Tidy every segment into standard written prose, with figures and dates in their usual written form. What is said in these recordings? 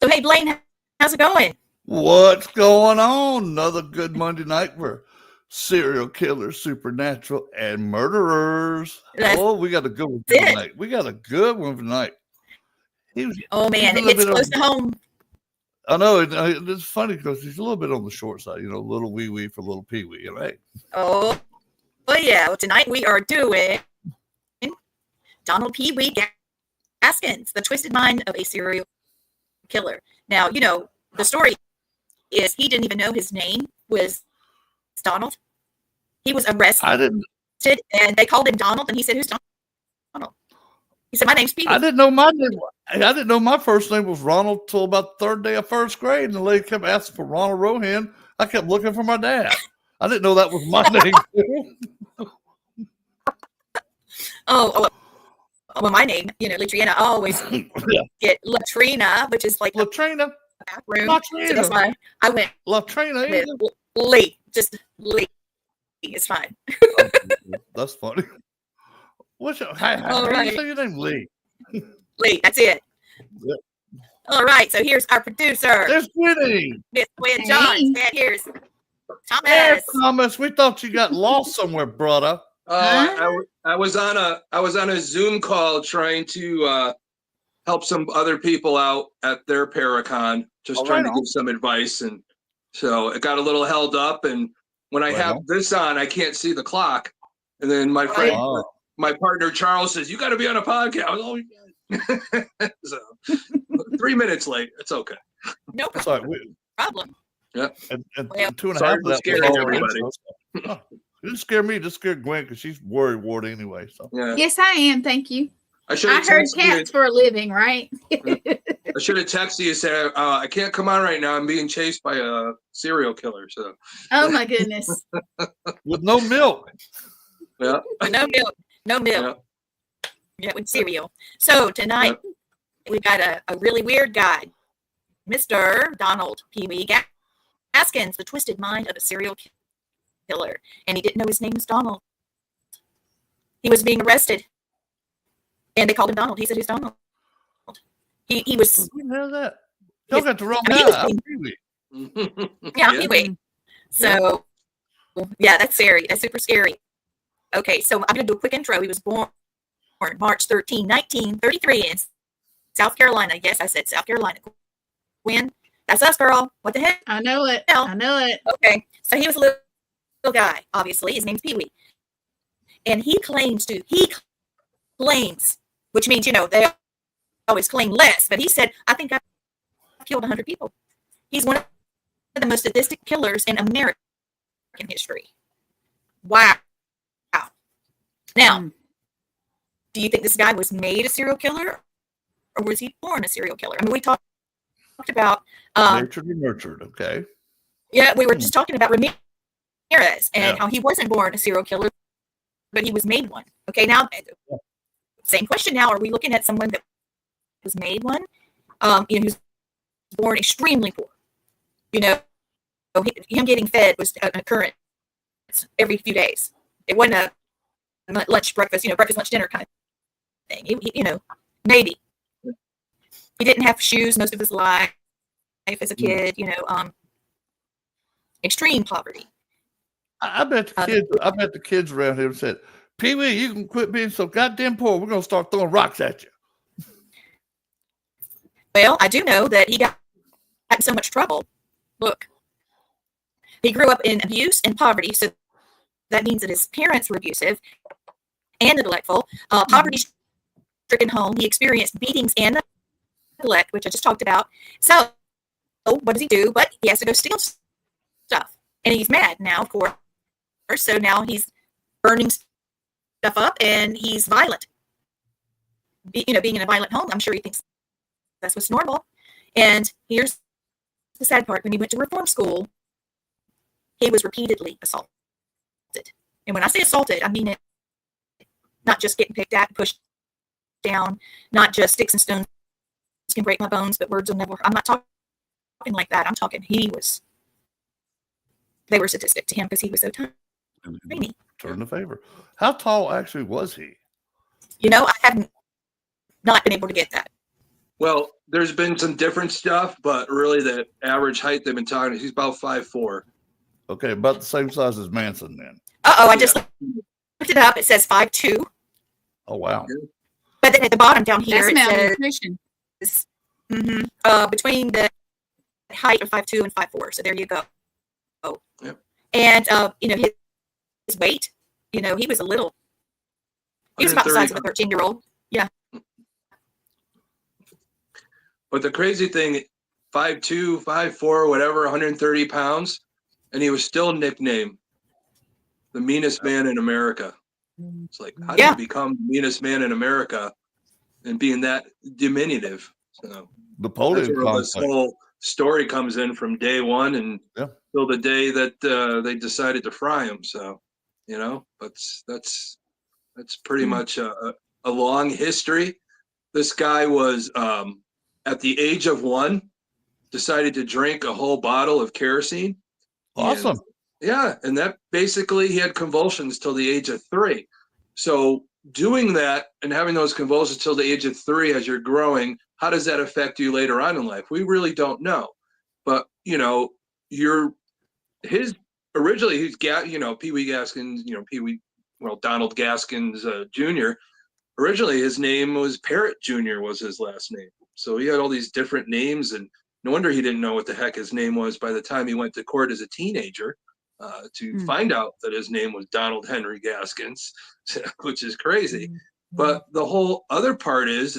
So, hey, Blaine, how's it going? What's going on? Another good Monday night for serial killers, supernatural, and murderers. That's We got a good one it. tonight. We got a good one tonight. Oh, man, he's it a little hits bit close to home. I know it's funny because he's a little bit on the short side, little wee wee for little pee wee, right? Oh, yeah. Well, tonight we are doing Donald Pee Wee Gaskins, the twisted mind of a serial killer. Now, the story is he didn't even know his name was Donald. He was arrested, and they called him Donald, and he said, "Who's Donald?" He said, "My name's Pee Wee." I didn't know my name. I didn't know my first name was Ronald till about the third day of first grade, and the lady kept asking for Ronald Rohan. I kept looking for my dad. I didn't know that was my name. Well, my name, Latrina. I always get Latrina, which is like Latrina. Bathroom. So that's why I went Latrina. with Lee. Just Lee. It's fine. That's funny. How do you say your name? Lee. Lee, that's it. Yep. All right, so here's our producer. There's Winnie. Miss Gwen Johns. And here's Thomas. Hey, Thomas, we thought you got lost somewhere, brother. I was on a Zoom call trying to help some other people out at their Paracon, just trying to give some advice, and so it got a little held up. And when I have this on, I can't see the clock. And then my friend, my partner Charles says, "You got to be on a podcast." So 3 minutes late. It's okay. No problem. Yeah. And 2.5 of that scaring everybody. It didn't scare me. It just scared Gwen because she's worried anyway. So yeah. Yes, I am. Thank you. I heard cats for a living, right? I should have texted you and said, I can't come on right now. I'm being chased by a serial killer. So. Oh my goodness. With no milk. Yeah. No milk. Yeah, with cereal. So tonight we got a really weird guy, Mr. Donald Pee Wee Gaskins, the twisted mind of a serial killer, and he didn't know his name was Donald. He was being arrested, and they called him Donald. He said, "Who's Donald?" He was. You know that? Y'all got the wrong guy. Pee Wee. So, that's scary. That's super scary. Okay, so I'm going to do a quick intro. He was born March 13, 1933 in South Carolina. Yes, I said South Carolina. Gwen, that's us, girl. What the heck? I know it. I know it. Okay, so he was a little guy, obviously. His name's Pee Wee. And he claims, which means, they always claim less, but he said, "I think I killed 100 people." He's one of the most sadistic killers in American history. Wow. Now, do you think this guy was made a serial killer, or was he born a serial killer? I mean, we talked about natured and nurtured. Okay. Yeah, we were just talking about Ramirez and how he wasn't born a serial killer, but he was made one. Okay, now same question. Now, are we looking at someone that was made one? Who's born extremely poor. Him getting fed was an occurrence every few days. It wasn't a lunch, breakfast, breakfast, lunch, dinner kind of thing. Maybe. He didn't have shoes most of his life as a kid, extreme poverty. I bet the kids around here said, "Pee Wee, you can quit being so goddamn poor. We're going to start throwing rocks at you." Well, I do know that he got in so much trouble. Look, he grew up in abuse and poverty, so that means that his parents were abusive and neglectful. Poverty-stricken home. He experienced beatings and neglect, which I just talked about. So, what does he do? But he has to go steal stuff, and he's mad now, of course. So now he's burning stuff up, and he's violent. Being in a violent home, I'm sure he thinks that's what's normal. And here's the sad part: when he went to reform school, he was repeatedly assaulted. And when I say assaulted, I mean it. Not just getting picked at, pushed down, not just sticks and stones can break my bones, but words will never. I'm not talking like that. I'm talking they were sadistic to him because he was so tiny. Turn the favor. How tall actually was he? I haven't not been able to get that. Well, there's been some different stuff, but really the average height they've been talking, he's about 5'4". Okay, about the same size as Manson then. I just looked it up. It says 5'2". Oh, wow. But then at the bottom down here, That's it malnutrition. says between the height of 5'2" and 5'4". So there you go. Yep. And his weight, he was a little. He was about the size of a 13-year-old. Yeah. But the crazy thing, 5'2", 5'4", whatever, 130 pounds, and he was still nicknamed the meanest man in America. It's like, how do you become the meanest man in America and being that diminutive? So Napoleon that's where this whole story comes in from day one and till the day that they decided to fry him. So, that's pretty much a long history. This guy was at the age of 1 decided to drink a whole bottle of kerosene. Awesome. And that basically he had convulsions till the age of 3. So doing that and having those convulsions till the age of 3 as you're growing, how does that affect you later on in life? We really don't know. But originally he's Pee Wee Gaskins, Donald Gaskins Jr. Originally his name was Parrott Jr. was his last name. So he had all these different names, and no wonder he didn't know what the heck his name was by the time he went to court as a teenager to find out that his name was Donald Henry Gaskins, which is crazy. But the whole other part is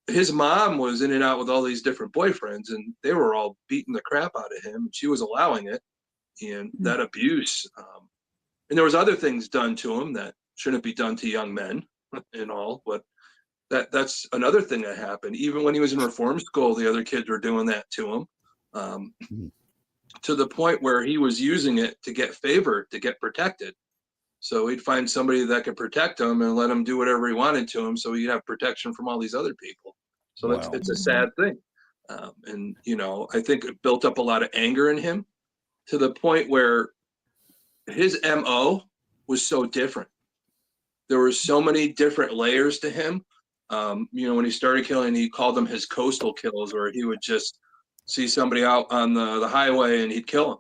his mom was in and out with all these different boyfriends, and they were all beating the crap out of him. She was allowing it, and that abuse. And there was other things done to him that shouldn't be done to young men and all, but that's another thing that happened. Even when he was in reform school, the other kids were doing that to him, to the point where he was using it to get favor, to get protected. So he'd find somebody that could protect him and let him do whatever he wanted to him, so he'd have protection from all these other people. So it's a sad thing. And I think it built up a lot of anger in him to the point where his MO was so different. There were so many different layers to him. When he started killing, he called them his coastal kills, where he would just see somebody out on the highway and he'd kill them.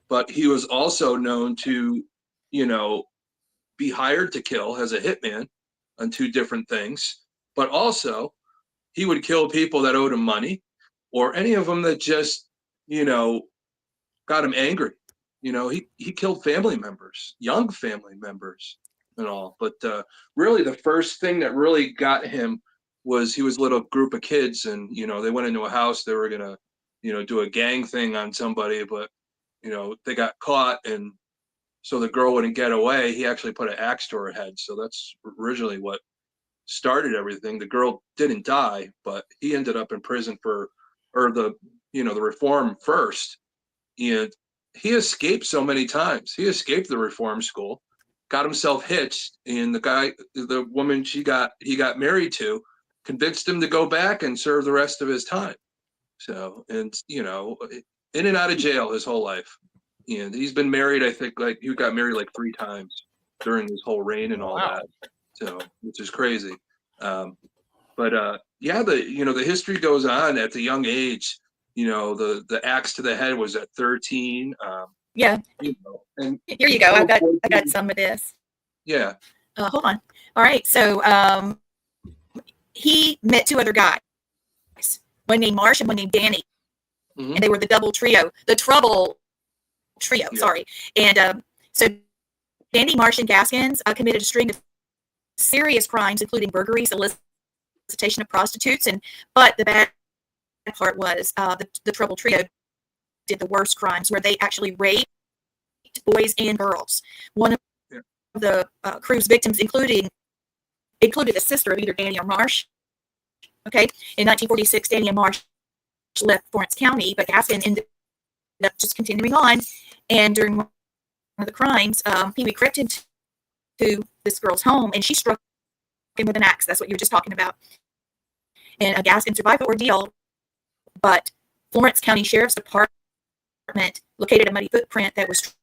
But he was also known to, be hired to kill as a hitman on 2 different things. But also, he would kill people that owed him money, or any of them that just, got him angry. He killed family members, young family members and all. But really the first thing that really got him was he was a little group of kids, and, they went into a house. They were going to, do a gang thing on somebody, but, they got caught. And so the girl wouldn't get away. He actually put an axe to her head. So that's originally what started everything. The girl didn't die, but he ended up in prison the reform first. And he escaped so many times. He escaped the reform school, got himself hitched, and the woman he got married to convinced him to go back and serve the rest of his time. So, and in and out of jail his whole life. And he's been married, I think, he got married 3 times during his whole reign and all that. So, which is crazy. The history goes on at the young age. The axe to the head was at 13. And here you go. I got some of this. Yeah. Hold on. All right. So he met 2 other guys, one named Marsh and one named Danny, and they were the double trio, the trouble trio. Yeah. Sorry. And so Danny, Marsh, and Gaskins committed a string of serious crimes, including burglary, solicitation of prostitutes, but the bad part was the trouble trio did the worst crimes, where they actually raped boys and girls. One of the crew's victims included a sister of either Danny or Marsh. Okay, in 1946, Danny and Marsh left Florence County, but Gaskin ended up just continuing on. And during one of the crimes, Pee Wee crept into this girl's home, and she struck him with an axe. That's what you were just talking about. And Gaskin survived the ordeal, but Florence County Sheriff's Department located a muddy footprint that was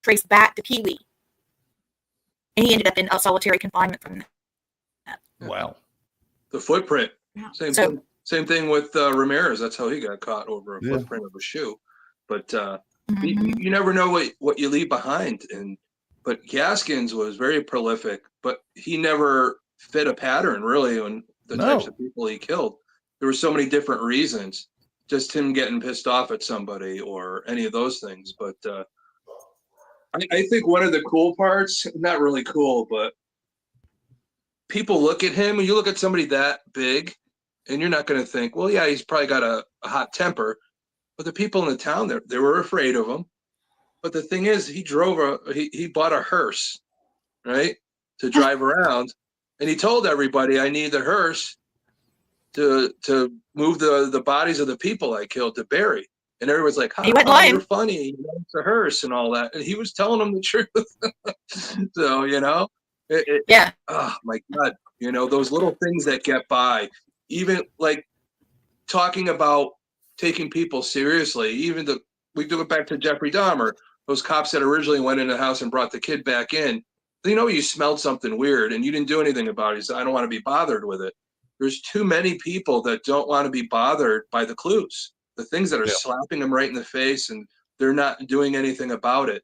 traced back to Pee Wee, and he ended up in solitary confinement from that. Wow. The footprint Same thing with Ramirez. That's how he got caught, over a footprint of a shoe. But you never know what you leave behind. But Gaskins was very prolific, but he never fit a pattern really on the types of people he killed. There were so many different reasons, just him getting pissed off at somebody or any of those things. But I think one of the cool parts, not really cool, but people look at him, and you look at somebody that big, and you're not going to think, well, yeah, he's probably got a hot temper. But the people in the town, they were afraid of him. But the thing is, he bought a hearse, right, to drive around. And he told everybody, I need the hearse to move the bodies of the people I killed to bury. And everyone's like, you're funny. It's a hearse and all that. And he was telling them the truth. So, oh, my God. Those little things that get by. Even like talking about taking people seriously, we do it back to Jeffrey Dahmer, those cops that originally went in the house and brought the kid back in. You smelled something weird and you didn't do anything about it. You said, I don't want to be bothered with it. There's too many people that don't want to be bothered by the clues, the things that are slapping them right in the face, and they're not doing anything about it.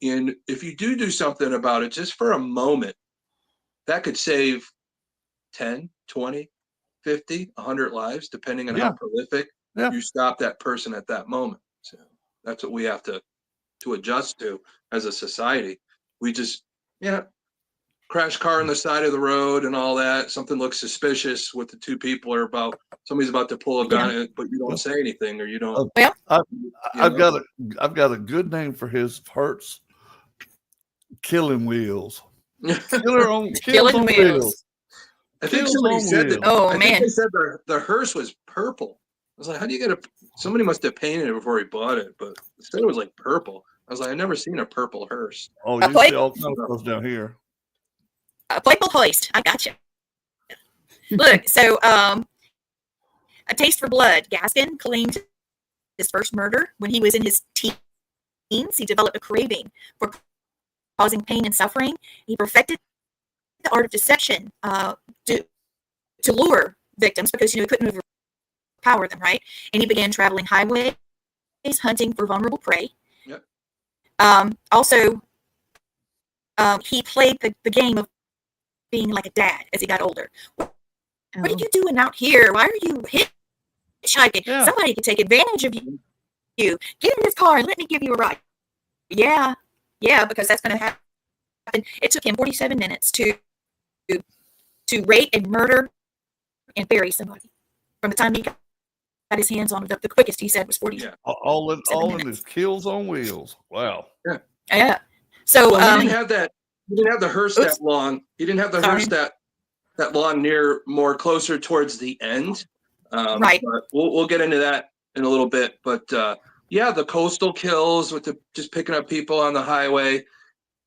And if you do something about it just for a moment, that could save 10, 20, 50, 100 lives, depending on how prolific you stop that person at that moment. So that's what we have to adjust to as a society. We just, crash car on the side of the road and all that. Something looks suspicious. What the two people are about. Somebody's about to pull a gun, but you don't say anything, or you don't. I've got a good name for his hurts. Killing wheels. Killing wheels. I think somebody said that. I think they said the hearse was purple. I was like, how do you get somebody must have painted it before he bought it, but it said it was like purple. I was like, I've never seen a purple hearse. Oh, you see all kinds of stuff down here. Playful hoist. I got you. Look, so a taste for blood. Gaskin claimed his first murder when he was in his teens. He developed a craving for causing pain and suffering. He perfected the art of deception to lure victims because he couldn't overpower them, right? And he began traveling highways, hunting for vulnerable prey. Yep. Also, he played the game of being like a dad as he got older. What are you doing out here? Why are you hitchhiking? Yeah. Somebody could take advantage of you. Get in this car and let me give you a ride. Yeah, because that's going to happen. It took him 47 minutes to rape and murder and bury somebody. From the time he got his hands on it, the quickest he said was 40. Yeah. All in his kills on wheels. Wow. Yeah. So he didn't have that. He didn't have the hearse that long. He didn't have the hearse that long more closer towards the end. Right. But we'll get into that in a little bit. But the coastal kills with just picking up people on the highway.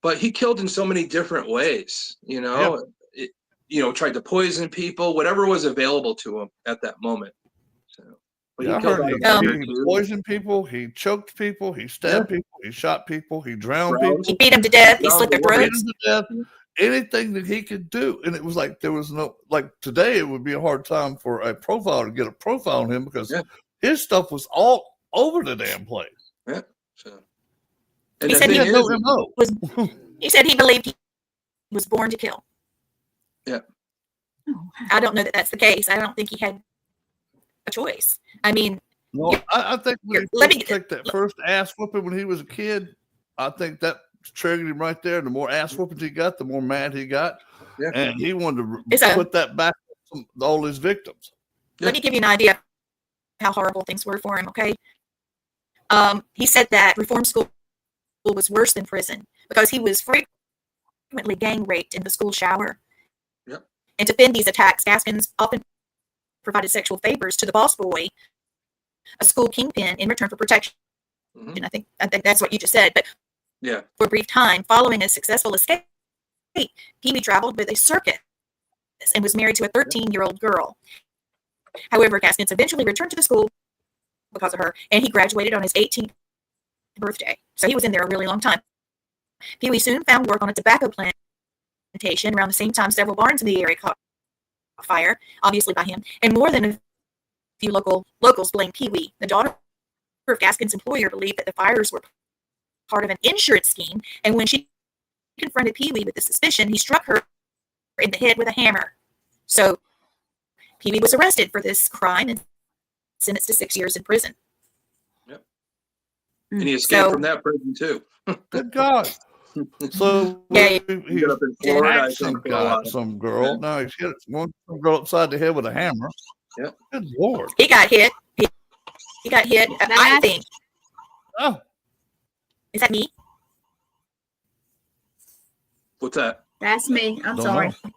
But he killed in so many different ways. Tried to poison people, whatever was available to him at that moment. So, he poisoned people, he choked people, he stabbed people, he shot people, he drowned people. He beat them to death, he slit their throats. Anything that he could do. And it was like there was no, like today it would be a hard time for a profiler to get a profile on him because his stuff was all over the damn place. Yeah. So, he said he said he believed he was born to kill. Yeah. I don't know that that's the case. I don't think he had a choice. I mean, I think when he took that first ass whooping when he was a kid, I think that triggered him right there. The more ass whoopings he got, the more mad he got. Yeah. And he wanted to put that back on all his victims. Let me give you an idea of how horrible things were for him, okay? He said that reform school was worse than prison because he was frequently gang raped in the school shower. Yep. And to defend these attacks, Gaskins often provided sexual favors to the boss boy, a school kingpin, in return for protection. Mm-hmm. And I think that's what you just said. But for a brief time, following a successful escape, he traveled with a circus and was married to a 13-year-old girl. However, Gaskins eventually returned to the school because of her, and he graduated on his 18th birthday. So he was in there a really long time. Pee-wee soon found work on a tobacco plantation. Around the same time, several barns in the area caught fire, obviously by him, and more than a few locals blame Pee Wee. The daughter of Gaskins' employer believed that the fires were part of an insurance scheme, and when she confronted Pee Wee with the suspicion, he struck her in the head with a hammer. So Pee Wee was arrested for this crime and sentenced to 6 years in prison. Yep. And he escaped from that prison too. Good God. So yeah, he up in Florida, I some think, guy, some girl. Yeah. No, he's hit one girl upside the head with a hammer. Yeah. Good Lord. He got hit. He got hit. I think. Oh. Is that me? What's that? That's me. I'm Don't sorry. know.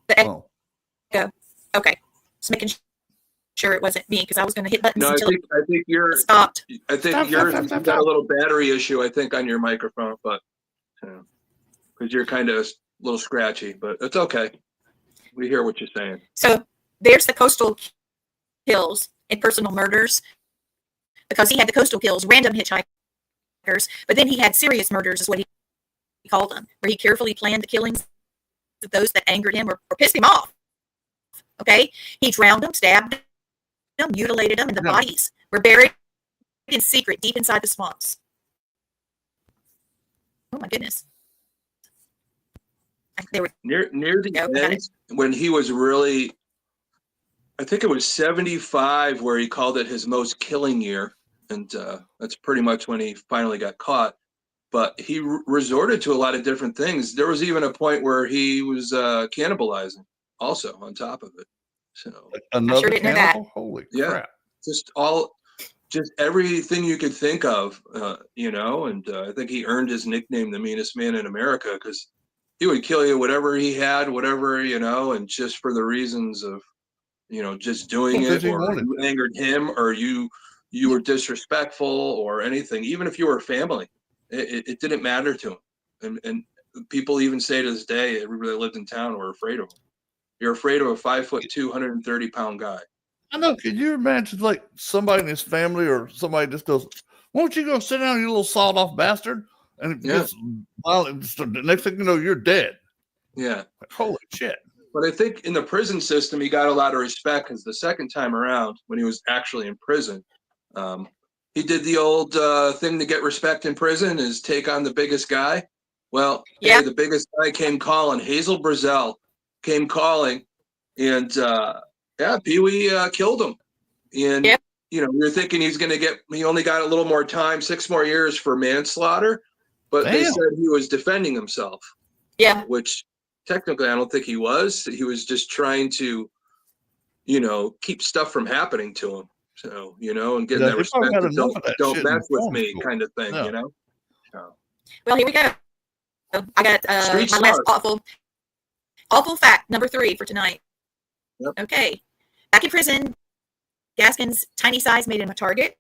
The echo. Okay. Just making sure it wasn't me because I was going to hit buttons No, until I think you're it stopped. I think yours got a little battery issue, I think, on your microphone, but because you're kind of a little scratchy, but it's okay. We hear what you're saying. So there's the coastal kills and personal murders, because he had the coastal kills, random hitchhikers, but then he had serious murders, is what he called them, where he carefully planned the killings of those that angered him or pissed him off. Okay? He drowned them, stabbed them, mutilated them, and the bodies were buried in secret deep inside the swamps. Oh my goodness. They were near the end, when he was really, I think it was 75 where he called it his most killing year, and that's pretty much when he finally got caught. But he resorted to a lot of different things. There was even a point where he was cannibalizing also on top of it. So another cannibal? Holy crap. Just everything you could think of, and I think he earned his nickname, the meanest man in America, because he would kill you, whatever he had, whatever, and just for the reasons of, just doing it, or you angered him, or you were disrespectful or anything. Even if you were family, it didn't matter to him. And people even say to this day, everybody that lived in town were afraid of him. You're afraid of a 5'2", 230-pound guy. I know. Could you imagine like somebody in his family or somebody just goes, "Won't you go sit down, you little sawed off bastard?" And just the next thing you know, you're dead. Yeah. Holy shit. But I think in the prison system, he got a lot of respect because the second time around, when he was actually in prison, he did the old thing to get respect in prison is take on the biggest guy. Well, hey, the biggest guy came calling. Hazel Brazel came calling, and Pee Wee killed him. And you're thinking he only got a little more time, 6 more years for manslaughter, but they said he was defending himself. Yeah. Which technically I don't think he was. He was just trying to, keep stuff from happening to him. So, and getting that respect. Don't mess with me kind of thing, So. Well, here we go. I got my last awful fact, number 3 for tonight. Yep. Okay. Back in prison, Gaskins' tiny size made him a target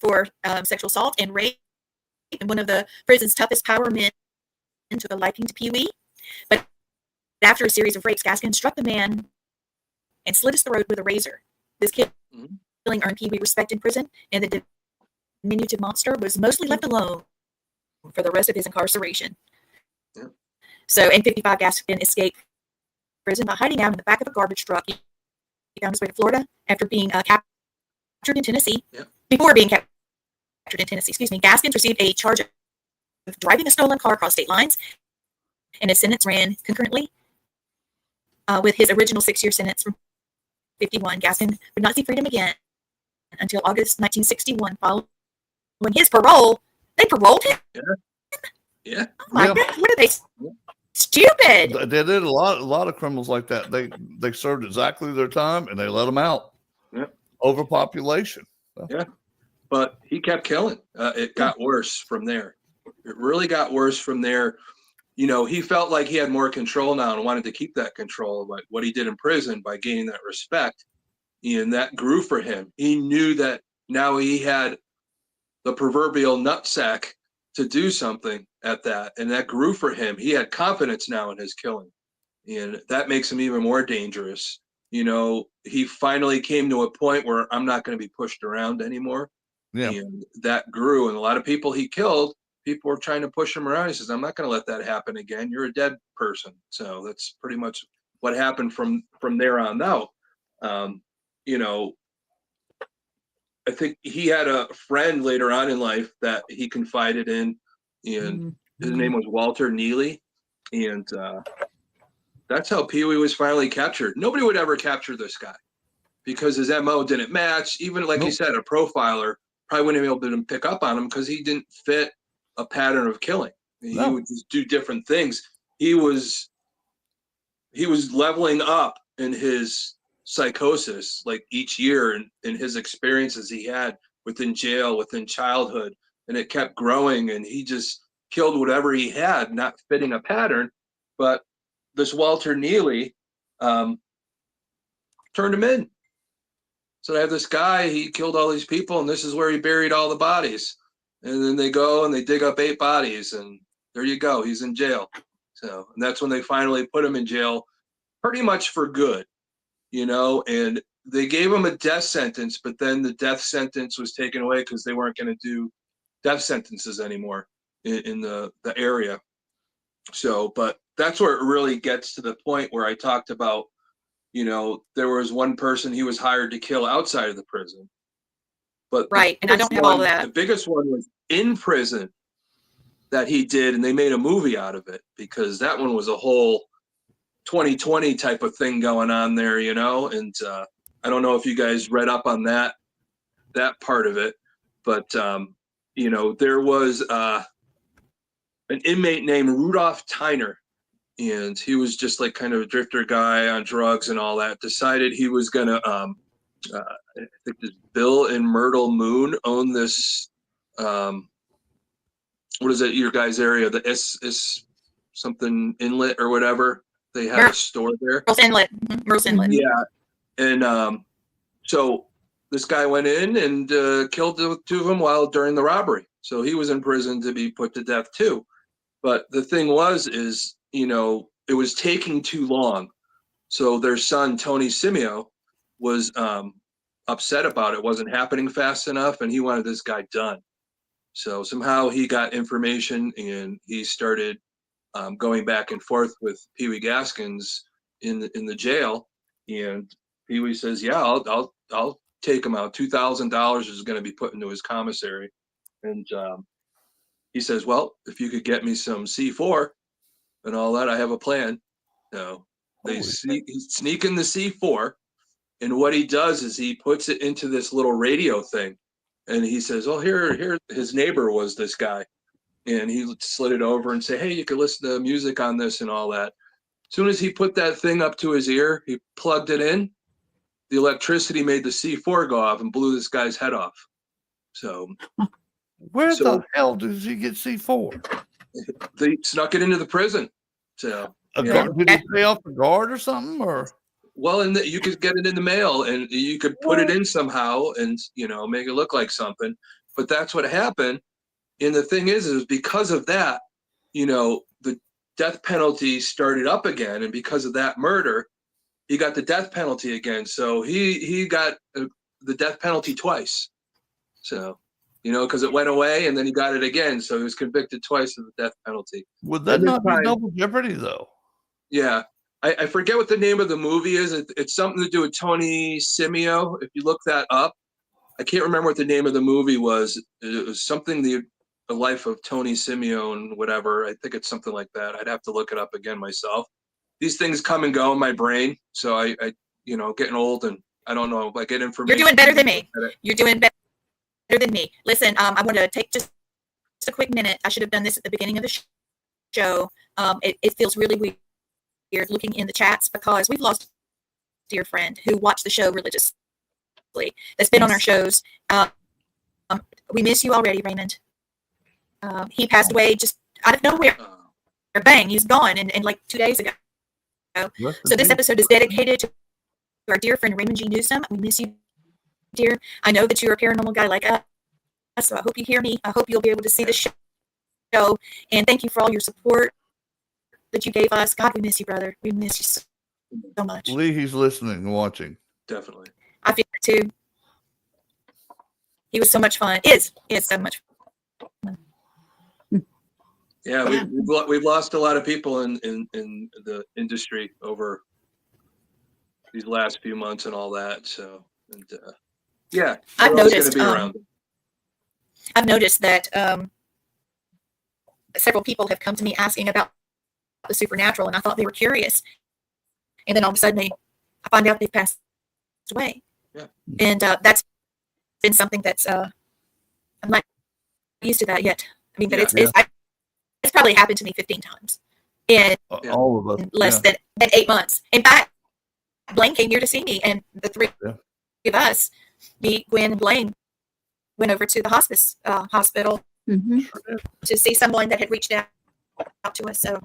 for sexual assault and rape. And one of the prison's toughest power men took a liking to Pee Wee. But after a series of rapes, Gaskins struck the man and slit his throat with a razor. This killing earned Pee Wee respect in prison, and the diminutive monster was mostly left alone for the rest of his incarceration. Yeah. So in 55, Gaskin escaped prison by hiding out in the back of a garbage truck. He found his way to Florida after being captured in Tennessee. Yeah. Before being captured in Tennessee, Gaskins received a charge of driving a stolen car across state lines, and his sentence ran concurrently with his original 6-year sentence from 51. Gaskin would not see freedom again until August 1961. Following his parole, they paroled him. Yeah. Oh my God! What are they? Stupid. They did a lot of criminals like that. They served exactly their time and they let them out. Yeah. Overpopulation. So. Yeah. But he kept killing. It got worse from there. It really got worse from there. He felt like he had more control now and wanted to keep that control, like what he did in prison by gaining that respect. And that grew for him. He knew that now he had the proverbial nutsack to do something at that. And that grew for him. He had confidence now in his killing. And that makes him even more dangerous. He finally came to a point where I'm not going to be pushed around anymore. Yeah. And that grew. And a lot of people he killed, people were trying to push him around. He says, I'm not going to let that happen again. You're a dead person. So that's pretty much what happened from there on out. You know, I think he had a friend later on in life that he confided in, and his name was Walter Neely. And that's how Pee Wee was finally captured. Nobody would ever capture this guy because his MO didn't match. Even like you said, a profiler probably wouldn't be able to pick up on him because he didn't fit a pattern of killing. He would just do different things. He was leveling up in his psychosis, like each year, and in his experiences he had within jail, within childhood, and it kept growing, and he just killed whatever he had, not fitting a pattern. But this Walter Neely turned him in. So I have this guy, he killed all these people, and this is where he buried all the bodies. And then they go and they dig up 8 bodies, and there you go, he's in jail. So, and that's when they finally put him in jail, pretty much for good, you know, and they gave him a death sentence, but then the death sentence was taken away because they weren't going to do death sentences anymore in the area. So, but that's where it really gets to the point where I talked about, you know, there was one person he was hired to kill outside of the prison. But right, and I don't have all that. The biggest one was in prison that he did, and they made a movie out of it because that one was a whole 2020 type of thing going on there, you know. And I don't know if you guys read up on that part of it, but you know, there was an inmate named Rudolph Tyner, and he was just like kind of a drifter guy on drugs and all that. Decided he was gonna I think this Bill and Myrtle Moon own this what is it, your guys' area, the is something inlet or whatever. They had a store there. Myrtle's Inlet. Yeah. And so this guy went in and killed the 2 of them while during the robbery. So he was in prison to be put to death too. But the thing is, you know, it was taking too long. So their son, Tony Simeo, was upset about it. It wasn't happening fast enough, and he wanted this guy done. So somehow he got information, and he started going back and forth with Pee Wee Gaskins in the jail. And Pee Wee says, "Yeah, I'll take him out. $2,000 is going to be put into his commissary." And he says, "Well, if you could get me some C4 and all that, I have a plan." So they sneak in the C4. And what he does is he puts it into this little radio thing. And he says, "Oh, here, his neighbor was this guy." And he slid it over and say, "Hey, you can listen to music on this and all that." As soon as he put that thing up to his ear, he plugged it in. The electricity made the C4 go off and blew this guy's head off. So where the hell does he get C4? They snuck it into the prison. So did he pay off the guard or something, or? Well, you could get it in the mail, and you could put it in somehow, and you know, make it look like something. But that's what happened. And the thing is because of that, you know, the death penalty started up again, and because of that murder, he got the death penalty again. So he got the death penalty twice. So, you know, because it went away, and then he got it again. So he was convicted twice of the death penalty. Would that not be double jeopardy, though? Yeah. I forget what the name of the movie is. It's something to do with Tony Simeo. If you look that up, I can't remember what the name of the movie was. It was something the life of Tony Simeo and whatever. I think it's something like that. I'd have to look it up again myself. These things come and go in my brain, so I you know, getting old, and I don't know. I get information. You're doing better than me. You're doing better than me. Listen, I want to take just a quick minute. I should have done this at the beginning of the show. It feels really weird looking in the chats because we've lost a dear friend who watched the show religiously. That's been on our shows. We miss you already, Raymond. He passed away just out of nowhere. Bang, he's gone, and like 2 days ago. So this episode is dedicated to our dear friend Raymond G. Newsom. We miss you, dear. I know that you're a paranormal guy like us, so I hope you hear me. I hope you'll be able to see the show, and thank you for all your support that you gave us. God, we miss you, brother. We miss you so much. Lee, he's listening and watching. Definitely. I feel it too. He was so much fun. Is so much fun. Yeah, we've lost a lot of people in the industry over these last few months and all that. So, and, yeah, I've noticed. Be around. I've noticed that several people have come to me asking about the supernatural, and I thought they were curious. And then all of a sudden, I find out they've passed away. Yeah. And that's been something that's I'm not used to that yet. I mean, but it's probably happened to me 15 times in all of us less than 8 months. In fact, Blaine came here to see me, and the three of us, me, Gwen, and Blaine, went over to the hospice hospital to see someone that had reached out to us. So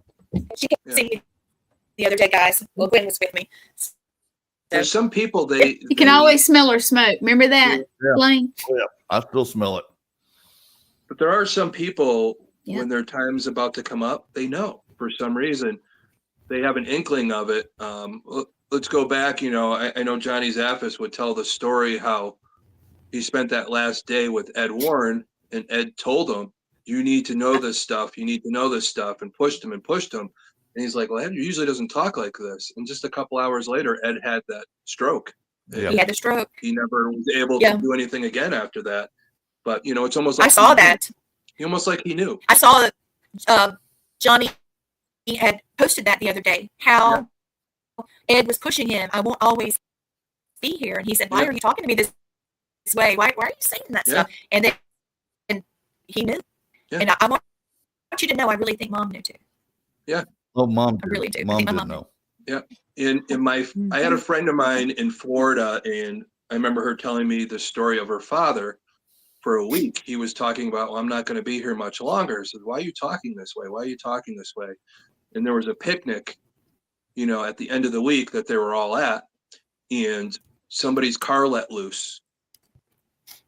she came to see me the other day, guys. Well, Gwen was with me. So, there's some people you can always smell her smoke. Remember that, Blaine? Oh, yeah, I still smell it. But there are some people when their time's about to come up, they know for some reason. They have an inkling of it. Let's go back. You know, I know Johnny Zaffis would tell the story how he spent that last day with Ed Warren, and Ed told him, "You need to know this stuff. You need to know this stuff," and pushed him and pushed him. And he's like, "Well, Ed usually doesn't talk like this." And just a couple hours later, Ed had that stroke. He had the stroke. He never was able to do anything again after that. But you know, it's almost like I saw that. He almost like he knew. I saw Johnny had posted that the other day. How Ed was pushing him. I won't always be here, and he said, "Why are you talking to me this way? Why are you saying that stuff?" And then he knew. And I want you to know, I really think Mom knew too. Yeah. Oh, Mom did. I really do. Mom didn't know. Yeah. I had a friend of mine in Florida, and I remember her telling me the story of her father. For a week, he was talking about, "Well, I'm not going to be here much longer." I said, "Why are you talking this way? Why are you talking this way?" And there was a picnic, you know, at the end of the week that they were all at, and somebody's car let loose.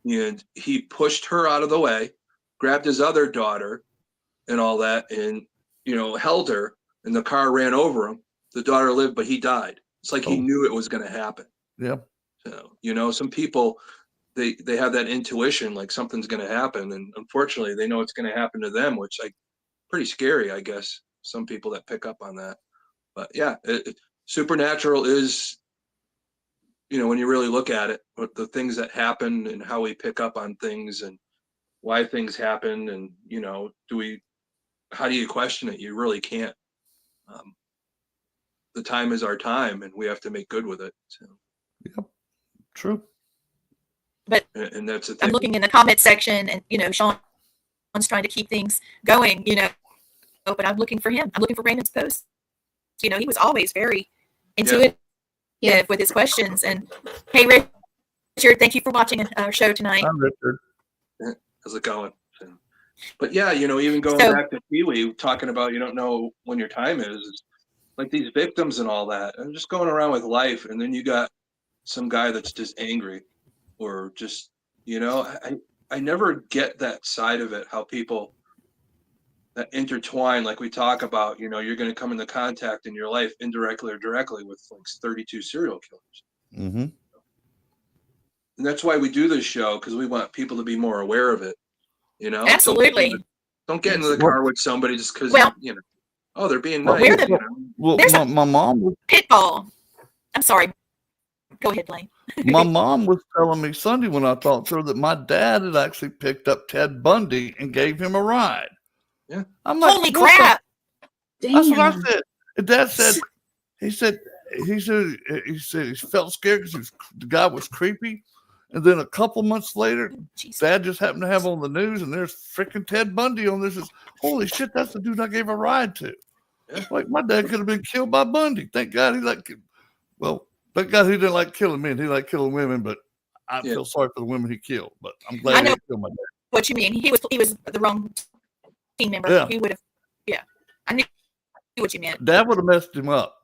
And he pushed her out of the way, grabbed his other daughter and all that, and, you know, held her, and the car ran over him. The daughter lived, but he died. It's like he knew it was going to happen. Yeah. So, you know, some people, they have that intuition, like something's going to happen. And unfortunately, they know it's going to happen to them, which pretty scary, I guess. Some people that pick up on that. But yeah, supernatural is, you know, when you really look at it, the things that happen and how we pick up on things and why things happen. And, you know, how do you question it? You really can't. The time is our time, and we have to make good with it. So. Yep. True. But and that's the thing. I'm looking in the comment section, and you know, Sean's trying to keep things going, you know. But I'm looking for him. I'm looking for Raymond's post. You know, he was always very intuitive with his questions. And hey, Richard, thank you for watching our show tonight. I'm Richard. How's it going? But yeah, you know, even going back to Pee-wee, talking about you don't know when your time is like these victims and all that, and just going around with life, and then you got some guy that's just angry. Or just, you know, I never get that side of it, how people that intertwine, like we talk about, you know, you're going to come into contact in your life indirectly or directly with like 32 serial killers. Mm-hmm. And that's why we do this show, because we want people to be more aware of it, you know? Absolutely. Don't get into the car with somebody just because, you know, they're being nice. There's my mom was pitfall. I'm sorry. Go ahead, Blaine. My mom was telling me Sunday when I talked to her that my dad had actually picked up Ted Bundy and gave him a ride. Yeah. I'm like, holy crap. That's what I said. And Dad said, he said he felt scared because the guy was creepy. And then a couple months later, Dad just happened to have on the news, and there's freaking Ted Bundy on this. Holy shit, that's the dude I gave a ride to. Yeah. Like, my dad could have been killed by Bundy. Thank God thank God he didn't like killing men. He liked killing women, but I feel sorry for the women he killed. But I'm glad he didn't kill my dad. What you mean? He was the wrong team member. Yeah. He would have. Yeah, I knew what you meant. Dad would have messed him up.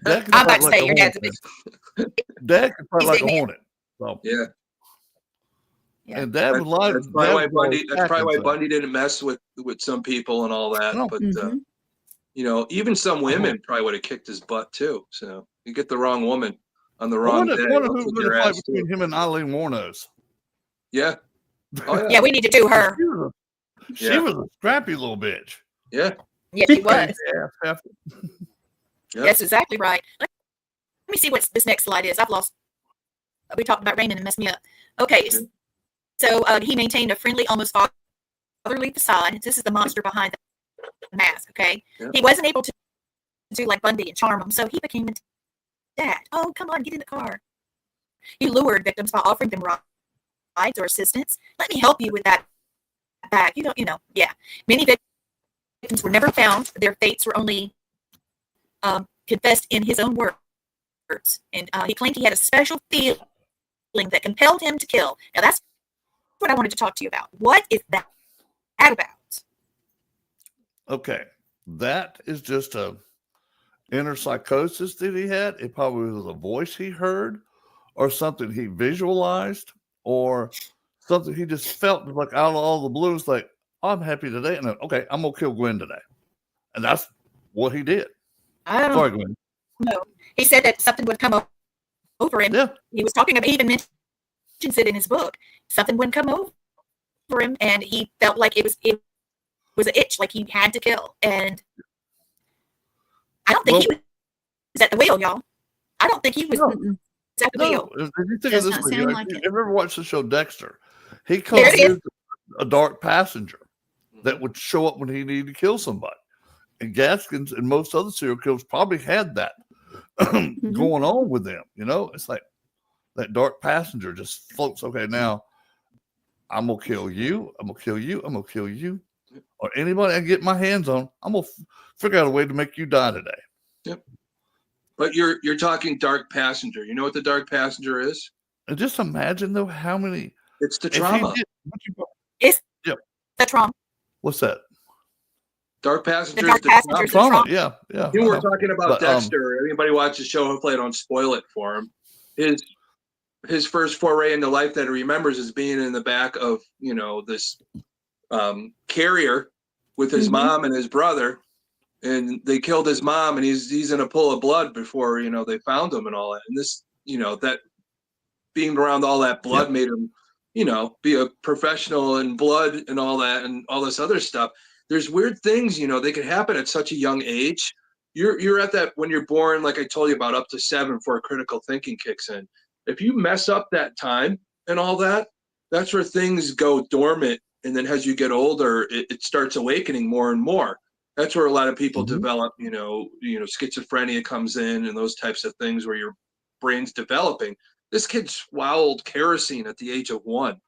I'm about to say your dad's a bitch. Dad could fight like a hornet. So. Yeah. And Dad was lying. That's probably why Bundy didn't mess with some people and all that. No. But you know, even some women probably would have kicked his butt too. So you get the wrong woman on the wrong day. Who would have fight between him and Eileen Warnos? Yeah. Oh, yeah. Yeah, we need to do her. She was a scrappy little bitch. Yeah. Yeah, she was. That's exactly right. Let me see what this next slide is. I've lost. We talked about Raymond and messed me up. Okay, so he maintained a friendly, almost fatherly facade. This is the monster behind the mask. Okay, he wasn't able to do like Bundy and charm them, so he became a dad. Oh, come on, get in the car. He lured victims by offering them rides or assistance. Let me help you with that bag. Yeah. Many victims were never found. Their fates were only confessed in his own words. And he claimed he had a special feeling that compelled him to kill. Now, that's what I wanted to talk to you about. What is that about? Okay. That is just a inner psychosis that he had. It probably was a voice he heard or something he visualized or something he just felt like out of all the blues, like, oh, I'm happy today. And then, okay, I'm going to kill Gwen today. And that's what he did. Sorry, Gwen. No. He said that something would come over him. Yeah. He was talking about, he even mentions it in his book. Something wouldn't come over him, and he felt like it was an itch, like he had to kill. And I don't think he was at the wheel, y'all. I don't think he was at the wheel. If you think of this way, you ever watch the show Dexter? He comes in a dark passenger that would show up when he needed to kill somebody. And Gaskins and most other serial killers probably had that going on with them. It's like that dark passenger just floats. Okay, now I'm going to kill you. I'm going to kill you. I'm going to kill you. Or anybody I get my hands on, I'm going to figure out a way to make you die today. Yep. But you're talking dark passenger. You know what the dark passenger is? And just imagine, though, how many. It's the trauma. It's the trauma. What's that? Dark passenger. The trauma. Yeah. You were talking about Dexter. Anybody watch the show? Hopefully, I don't spoil it for him. His first foray into life that he remembers is being in the back of this carrier with his mom and his brother, and they killed his mom, and he's in a pool of blood before they found him and all that. And this that being around all that blood made him be a professional in blood and all that and all this other stuff. There's weird things, they can happen at such a young age. You're at that when you're born, like I told you about, up to 7 before critical thinking kicks in. If you mess up that time and all that, that's where things go dormant. And then as you get older, it starts awakening more and more. That's where a lot of people develop, schizophrenia comes in and those types of things where your brain's developing. This kid swallowed kerosene at the age of 1.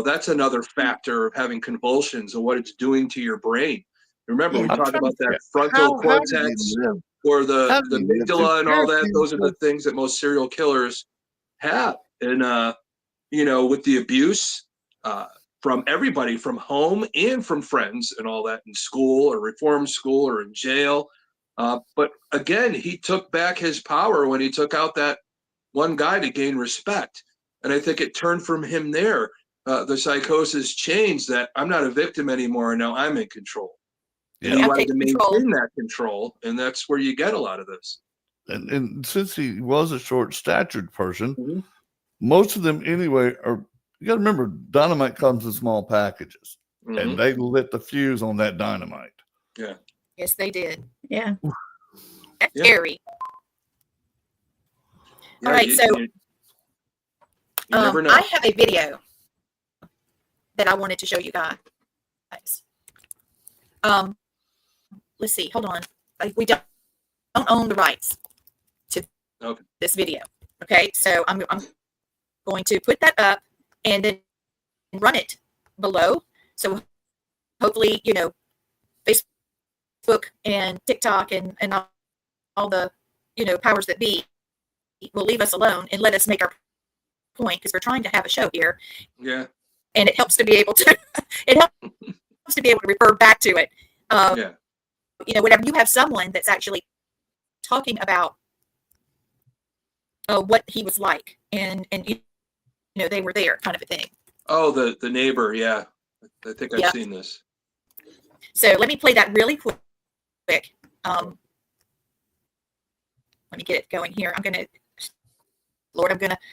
That's another factor of having convulsions and what it's doing to your brain. Remember, we talked about that frontal cortex or the amygdala and all that. Those are the things that most serial killers have. And, with the abuse from everybody, from home and from friends and all that in school or reform school or in jail. But again, he took back his power when he took out that one guy to gain respect. And I think it turned from him there. The psychosis changed that I'm not a victim anymore. And now I'm in control. Yeah. And he wanted to maintain that control. And that's where you get a lot of this. And since he was a short-statured person, most of them anyway you got to remember, dynamite comes in small packages. And they lit the fuse on that dynamite. Yeah. Yes, they did. Yeah. That's scary. Yeah, all right, you never know. I have a video that I wanted to show you guys. Let's see. Hold on. We don't own the rights to this video. Okay, so I'm going to put that up and then run it below. So hopefully, Facebook and TikTok and all the powers that be will leave us alone and let us make our point, because we're trying to have a show here. Yeah. And it helps to be able to refer back to it. Whenever you have someone that's actually talking about what he was like and they were there, kind of a thing. Oh, the neighbor, yeah. I think I've seen this. So let me play that really quick. Let me get it going here. I'm gonna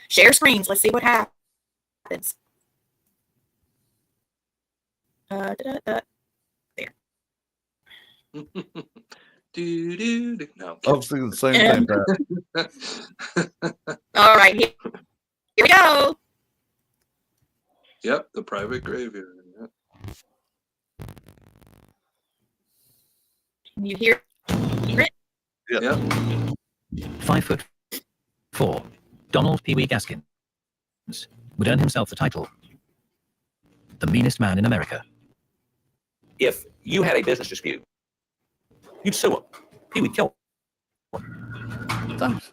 share screens. Let's see what happens. There. No. I was thinking the same thing, Pat. All right, here we go. Yep, the private graveyard. Yep. Can you hear it? Yep. 5'4", Donald Pee Wee Gaskins would earn himself the title, the meanest man in America. If you had a business dispute, you'd sue him. He would kill him. Thanks.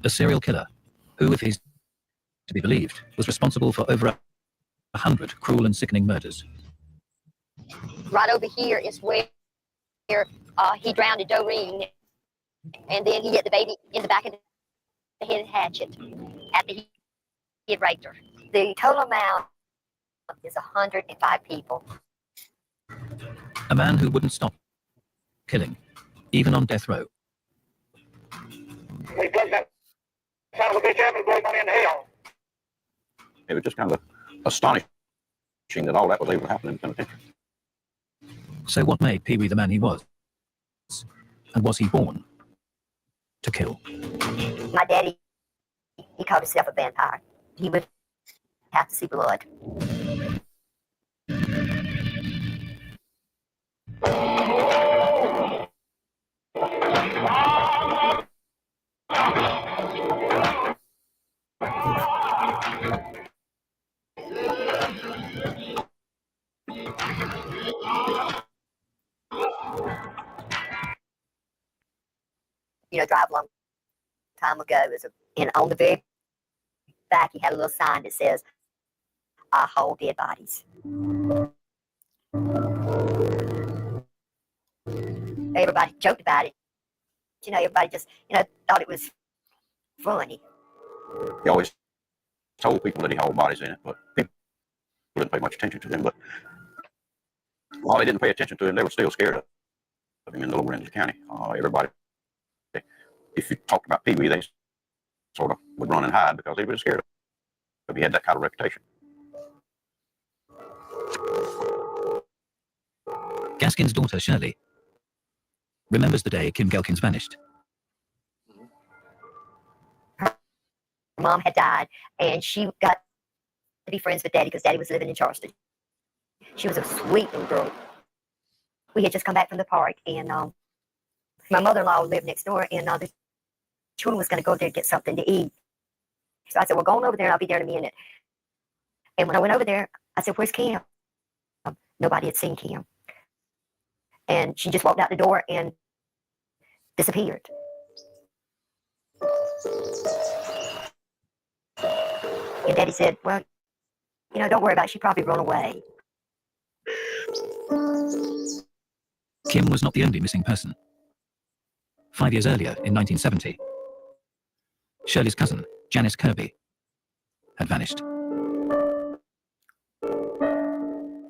A serial killer who, if he's to be believed, was responsible for over 100 cruel and sickening murders. Right over here is where he drowned Doreen, and then he hit the baby in the back of the head hatchet after he had raped her. The total amount is 105 people. A man who wouldn't stop killing, even on death row. We took that son of a bitch out and going in hell. It was just kind of astonishing that all that was able to happen in the penitentiary. So what made Pee Wee the man he was? And was he born to kill? My daddy, he called himself a vampire. He would have to see blood. Drive a long time ago. And on the very back, he had a little sign that says, "I hold dead bodies." Everybody joked about it. Everybody just, thought it was funny. He always told people that he hauled bodies in it, but people didn't pay much attention to him. But while they didn't pay attention to him, they were still scared of him in Little Orange County. Everybody, if you talked about Pee Wee, they sort of would run and hide because they were scared of him. He had that kind of reputation. Gaskins' daughter, Shirley, remembers the day Kim Gaskins vanished. Her mom had died, and she got to be friends with Daddy because Daddy was living in Charleston. She was a sweet little girl. We had just come back from the park, and my mother-in-law lived next door, and the children was going to go there and get something to eat. So I said, "Well, go on over there, and I'll be there in a minute." And when I went over there, I said, "Where's Kim?" Nobody had seen Kim. And she just walked out the door and disappeared. And Daddy said, "Well, don't worry about it. She probably run away." Kim was not the only missing person. 5 years earlier, in 1970, Shirley's cousin, Janice Kirby, had vanished.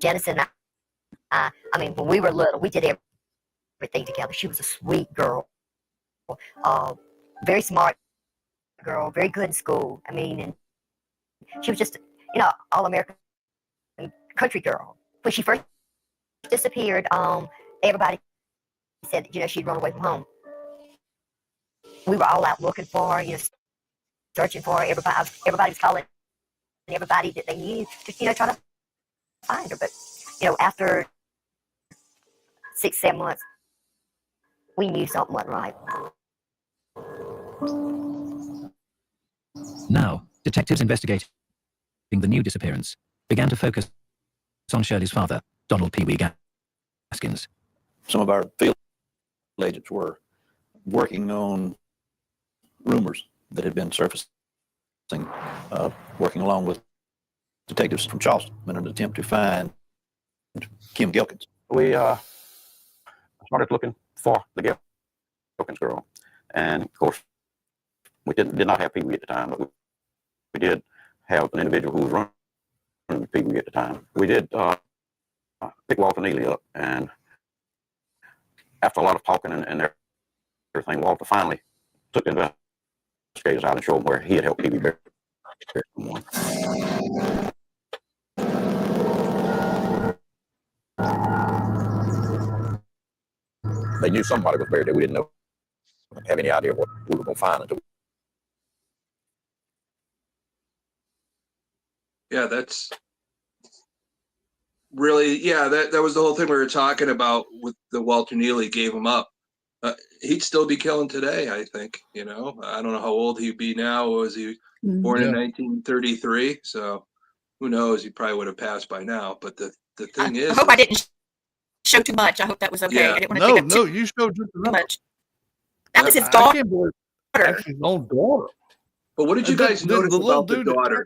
Janice and when we were little, we did everything together. She was a sweet girl, very smart girl, very good in school. And she was just, all-American country girl. When she first disappeared, everybody said that, she'd run away from home. We were all out looking for her, searching for her. Everybody was calling everybody that they knew to, try to find her. But, after 6-7 months, we knew something wasn't right. Now, detectives investigating the new disappearance began to focus on Shirley's father, Donald Pee Wee Gaskins. Some of our field agents were working on rumors that had been surfacing, working along with detectives from Charleston in an attempt to find Kim Gaskins. We started looking for the Gaskins girl, and of course, we did not have Pee Wee at the time, but we did have an individual who was running Pee Wee at the time. We did pick Walter Neely up, and after a lot of talking and everything, Walter finally took the investigators out and showed them where he had helped Pee Wee bury someone. they knew somebody was buried there. We didn't have any idea what we were going to find until. Yeah, that's really, yeah, that was the whole thing we were talking about with the Walter Neely gave him up. He'd still be killing today, I think. You know, I don't know how old he'd be now. Was he born in 1933? So who knows? He probably would have passed by now. But the thing is, I hope I didn't show too much. I hope that was okay. Yeah. I didn't want to take up too you showed just enough. much. That was his daughter. That's his own daughter. But what did you guys notice about the daughter?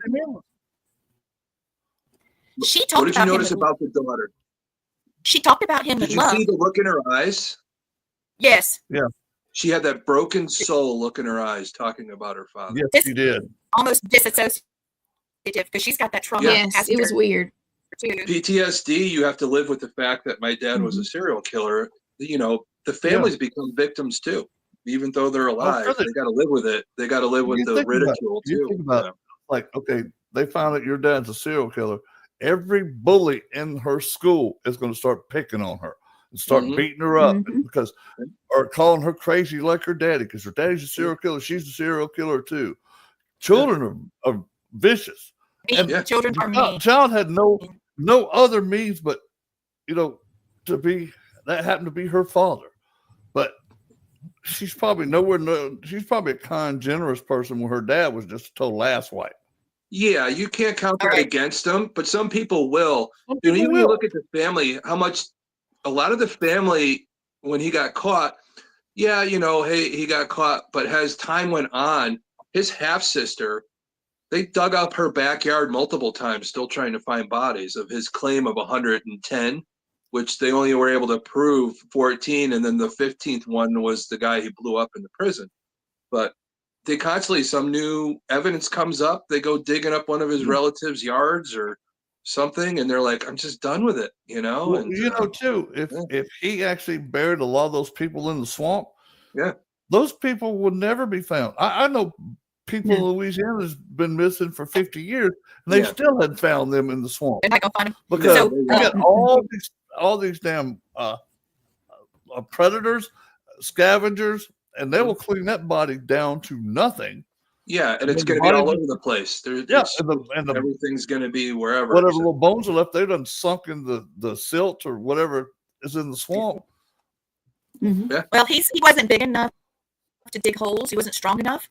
She talked what did you about notice him about the daughter? She talked about him Did with you love. see the look in her eyes? Yes. Yeah. She had that broken soul look in her eyes talking about her father. Yes, she did. Almost disassociative because she's got that trauma. Yes, it was weird. Too. PTSD, you have to live with the fact that my dad was a serial killer. You know, the families become victims too. Even though they're alive, they got to live with it. They got to live with the ridicule too. Think about like, okay, they found out your dad's a serial killer. Every bully in her school is going to start picking on her and start beating her up because, or calling her crazy like her daddy, because her daddy's a serial killer. She's a serial killer too. Children are vicious. And children are mean. Child had no other means but, you know, that happened to be her father. But she's probably she's probably a kind, generous person when her dad was just a total asswipe. Yeah, you can't count that against them, but some people will. You look at the family, how much a lot of the family, when he got caught, hey, he got caught, but as time went on, his half-sister, they dug up her backyard multiple times, still trying to find bodies of his claim of 110, which they only were able to prove 14, and then the 15th one was the guy he blew up in the prison. But they constantly, some new evidence comes up, they go digging up one of his relatives' yards or something, and they're like, I'm just done with it, you know? Well, and, too, if he actually buried a lot of those people in the swamp, those people would never be found. I know people in Louisiana has been missing for 50 years, and they still hadn't found them in the swamp. They're not gonna find them. Because we got all these damn predators, scavengers, and they will clean that body down to nothing. Yeah, and it's going to be all over the place. Everything's going to be wherever. Whatever little bones are left, they've done sunk in the silt or whatever is in the swamp. Yeah. Well, he wasn't big enough to dig holes. He wasn't strong enough.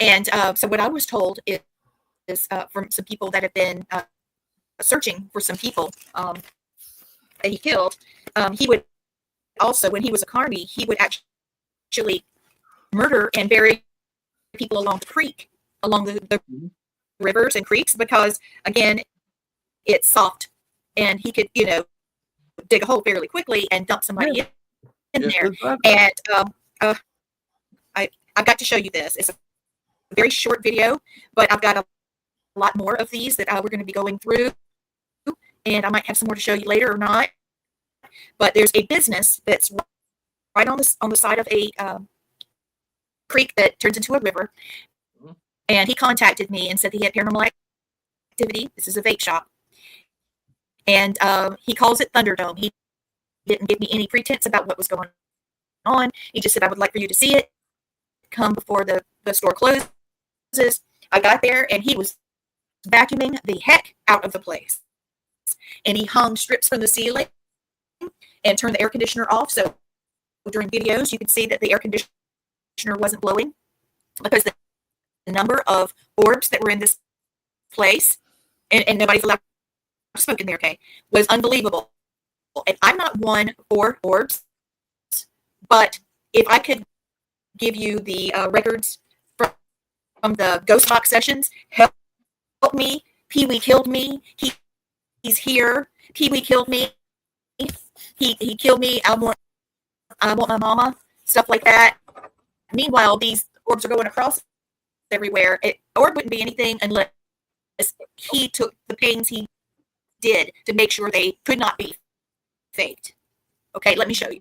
And so what I was told is from some people that have been searching for some people that he killed, he would also, when he was a carny, he would actually murder and bury people along the creek, along the rivers and creeks, because again, it's soft and he could, dig a hole fairly quickly and dump somebody in there. Exactly. And I've got to show you this. It's a very short video, but I've got a lot more of these that we're going to be going through, and I might have some more to show you later or not. But there's a business that's right on the side of a creek that turns into a river, and he contacted me and said that he had paranormal activity. This is a vape shop, and he calls it Thunderdome. He didn't give me any pretense about what was going on. He just said, I would like for you to see it. Come before the store closes. I got there, and he was vacuuming the heck out of the place, and he hung strips from the ceiling and turned the air conditioner off. So during videos, you could see that the air conditioner wasn't blowing because the number of orbs that were in this place, and nobody's allowed to smoke in there, okay, was unbelievable. And I'm not one for orbs, but if I could give you the records from the ghost box sessions, help me. Pee-wee killed me. He's here. Pee-wee killed me. He killed me. I want my mama. Stuff like that. Meanwhile, these orbs are going across everywhere. Orb wouldn't be anything unless he took the pains he did to make sure they could not be faked. Okay, let me show you.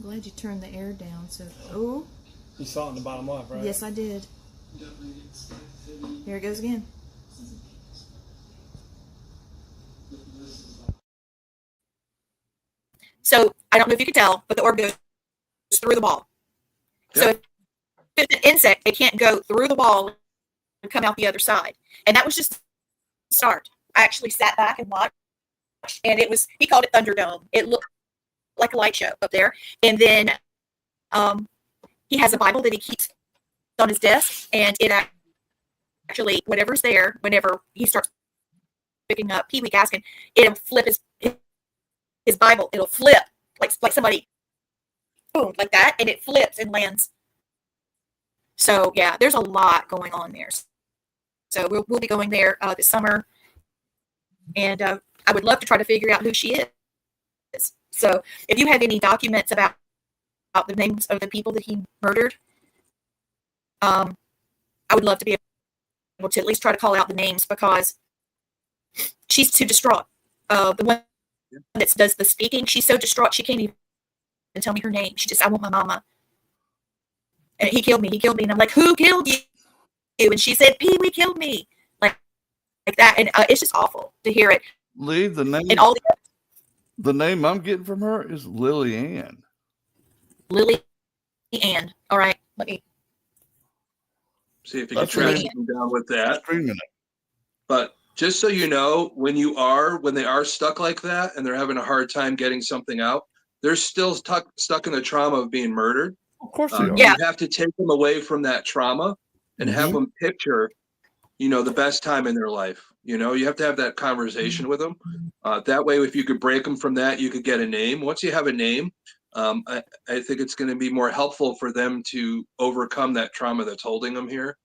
Glad you turned the air down. So, oh. You saw it in the bottom left, right? Yes, I did. Here it goes again. So I don't know if you can tell, but the orb goes through the wall. Yep. So if it's an insect, it can't go through the wall and come out the other side. And that was just the start. I actually sat back and watched, and he called it Thunderdome. It looked like a light show up there. And then he has a Bible that he keeps on his desk, and it actually, whatever's there, whenever he starts picking up Pee Wee Gaskin, it'll flip his Bible. It'll flip like somebody, boom, like that, and it flips and lands. So yeah, there's a lot going on there. So we'll be going there this summer, and I would love to try to figure out who she is. So if you have any documents about the names of the people that he murdered, I would love to be able to at least try to call out the names, because she's too distraught. The one that does the speaking, she's so distraught she can't even tell me her name. She just, I want my mama. And he killed me. And I'm like, who killed you? And she said, Pee Wee killed me. Like that. And it's just awful to hear it. Lee, the name and all the name I'm getting from her is Lily Ann. Lily Ann. All right. Let me see if you can track them down with that. But just so you know, when they are stuck like that and they're having a hard time getting something out, they're still stuck in the trauma of being murdered. Of course they are. You have to take them away from that trauma and have them picture, the best time in their life. You have to have that conversation with them. That way, if you could break them from that, you could get a name. Once you have a name, I think it's going to be more helpful for them to overcome that trauma that's holding them here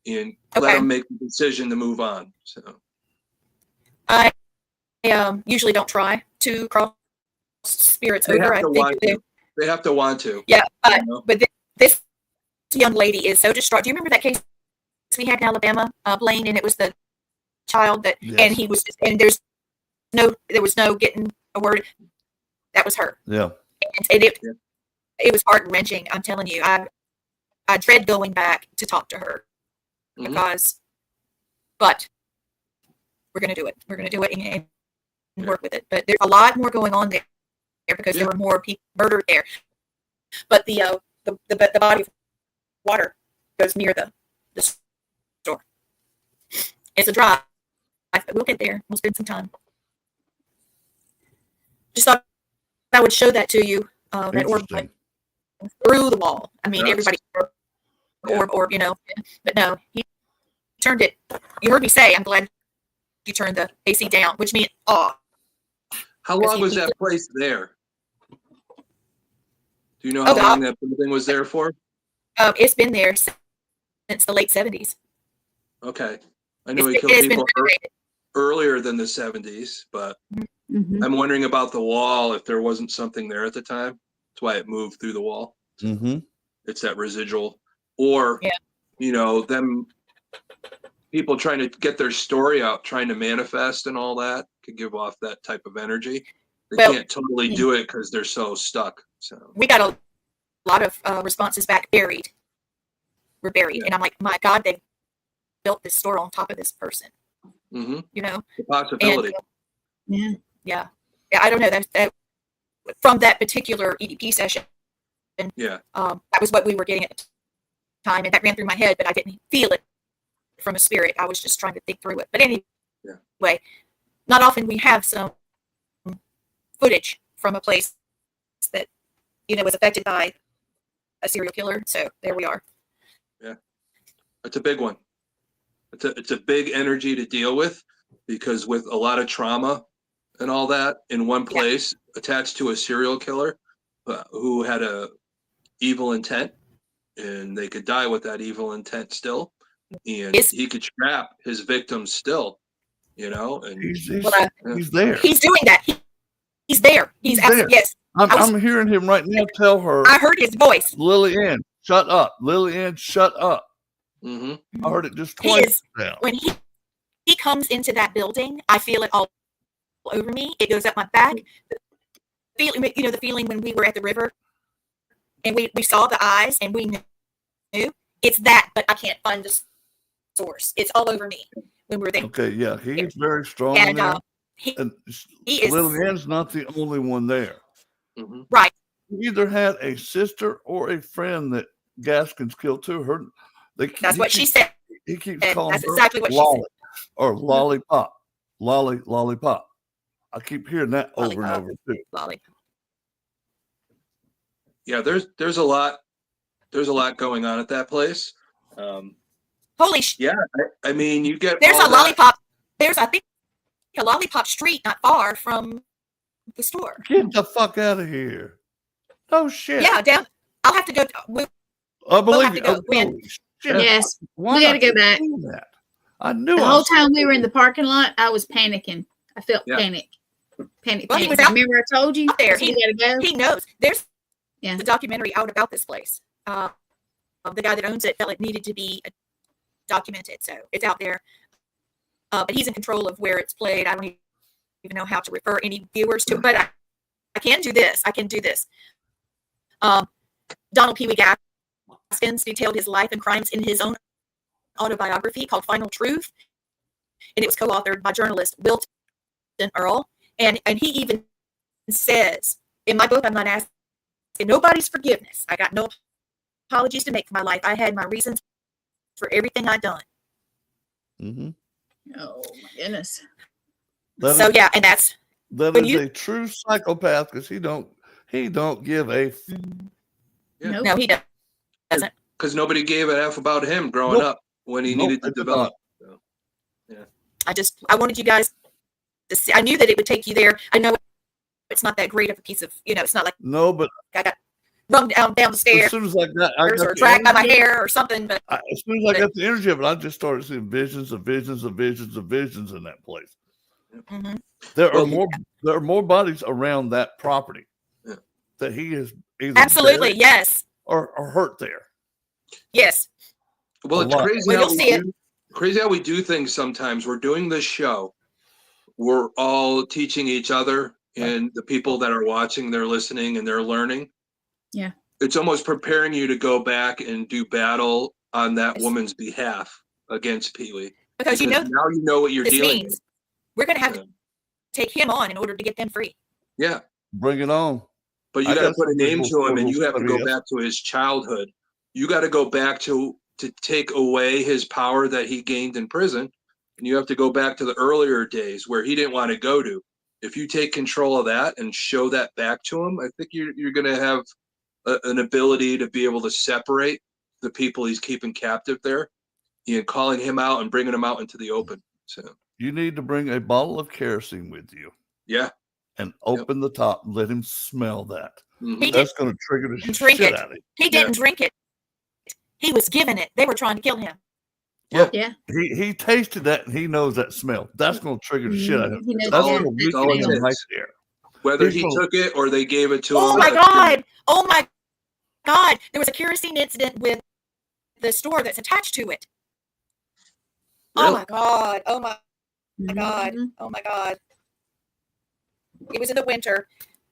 and let them make the decision to move on. So I usually don't try to cross spirits over. I think they have to want to. Yeah, but this young lady is so distraught. Do you remember that case we had in Alabama, Blaine? And it was the child that, and he was, and there was no getting a word. That was her. Yeah. And it was heart wrenching. I'm telling you, I dread going back to talk to her but we're going to do it. We're going to do it and work with it. But there's a lot more going on there because there were more people murdered there. But the body of water goes near the store. It's a drive, but we'll get there. We'll spend some time. Just thought I would show that to you. That orb went through the wall. I mean, everybody orb, but no, he turned it. You heard me say, I'm glad you turned the AC down, which means off. How long was that place there? Do you know how long that building was there for? It's been there since the late 70s. Okay. I know he killed people earlier than the 70s, but I'm wondering about the wall, if there wasn't something there at the time. That's why it moved through the wall. It's that residual. Or, them people trying to get their story out, trying to manifest and all that, could give off that type of energy. They can't totally do it because they're so stuck. So we got a lot of responses back. Buried. We're buried. And I'm like, my God, they built this store on top of this person. The possibility. And, yeah. I don't know that from that particular EDP session. That was what we were getting at the time, and that ran through my head, but I didn't feel it from a spirit. I was just trying to think through it. But anyway, not often we have some footage from a place that was affected by a serial killer. So there we are. Yeah, it's a big one. It's a big energy to deal with, because with a lot of trauma and all that in one place attached to a serial killer who had a evil intent, and they could die with that evil intent still, and he could trap his victims still, and he's there. He's doing that. He's there. He's there. Yes. I'm hearing him right now tell her. I heard his voice. Lily Ann, shut up. Lily Ann, shut up. I heard it just twice now. When he comes into that building, I feel it all over me. It goes up my back. The feeling when we were at the river and we saw the eyes and we knew it's that, but I can't find the source. It's all over me when we were there. Okay, yeah, he's very strong. And he is. Lily Ann's not the only one there. Right. He either had a sister or a friend that Gaskins killed too. That's what she said. He keeps calling that's her exactly what Lolly she said. or Lollipop. Lollipop. I keep hearing that over and over too. Lolly. Yeah, there's a lot going on at that place. Holy shit. Yeah, I mean, you get there's a lollipop. There's I think a lollipop street not far from the store. Get the fuck out of here. No shit. Yeah, down. I'll have to go. I believe you. Yes, we got to go back. I knew the whole time we were in the parking lot. I was panicking. I felt panic. Well, he was out. Remember, I told you there. He knows. There's the documentary out about this place. The guy that owns it felt it needed to be documented, so it's out there. But he's in control of where it's played. I don't even know how to refer any viewers to it, but I can do this. Donald Pee Wee Gaskins detailed his life and crimes in his own autobiography called Final Truth, and it was co-authored by journalist Wilton Earl. And he even says, in my book, I'm not asking nobody's forgiveness. I got no apologies to make for my life. I had my reasons for everything I'd done. Oh my goodness. And that's a true psychopath because he don't give a. No, he doesn't. Because nobody gave an F about him growing up when he needed to develop. So, yeah. I wanted you guys to see. I knew that it would take you there. I know it's not that great of a piece of, it's not like but I got run down the stairs. As soon as I got or dragged by my hair or something. But as soon as I got the energy of it, I just started seeing visions of visions of visions of visions in that place. Mm-hmm. There are more bodies around that property that he is either absolutely yes or hurt there. Yes. Well, it's crazy. Crazy how we do things sometimes. We're doing this show. We're all teaching each other, and the people that are watching, they're listening and they're learning. Yeah. It's almost preparing you to go back and do battle on that woman's behalf against Pee Wee. Because now you know what you're dealing with. We're going to have to take him on in order to get them free. Yeah. Bring it on. But you got to put a name to him, and you have to go back to his childhood. You got to go back to take away his power that he gained in prison. And you have to go back to the earlier days where he didn't want to go to. If you take control of that and show that back to him, I think you're going to have an ability to be able to separate the people he's keeping captive there and calling him out and bringing him out into the open. So you need to bring a bottle of kerosene with you. Yeah. And open the top and let him smell that. Mm-hmm. That's going to trigger the shit out of him. He didn't drink it. He was given it. They were trying to kill him. Yeah. He tasted that and he knows that smell. That's going to trigger the shit out of him. That's going to weaken him right there. Whether he took it or they gave it to him. Oh my God. Oh my God. There was a kerosene incident with the store that's attached to it. Really? Oh my God. Oh my God. Oh my God. It was in the winter,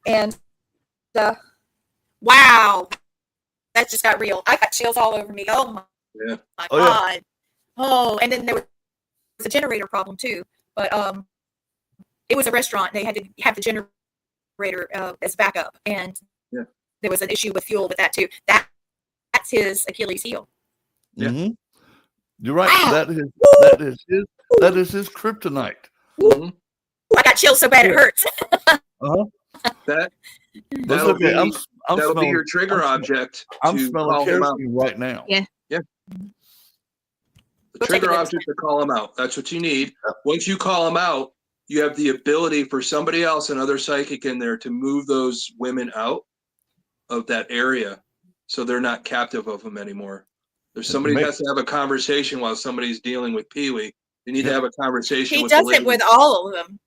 and wow, that just got real. I got chills all over me. Oh my God. Yeah. Oh, and then there was a generator problem too, but it was a restaurant. They had to have the generator as backup, and there was an issue with fuel with that too. That's his Achilles heel. Yeah. Mm-hmm. You're right. Wow. That is his kryptonite. Mm-hmm. I got chills so bad it hurts. That'll be your trigger object. I'm smelling kerosene right now. Yeah. The trigger object to call him out. That's what you need. Once you call him out, you have the ability for somebody else, another psychic in there, to move those women out of that area so they're not captive of him anymore. There's somebody that has to have a conversation while somebody's dealing with Pee Wee. They need to have a conversation. He does it with all of them.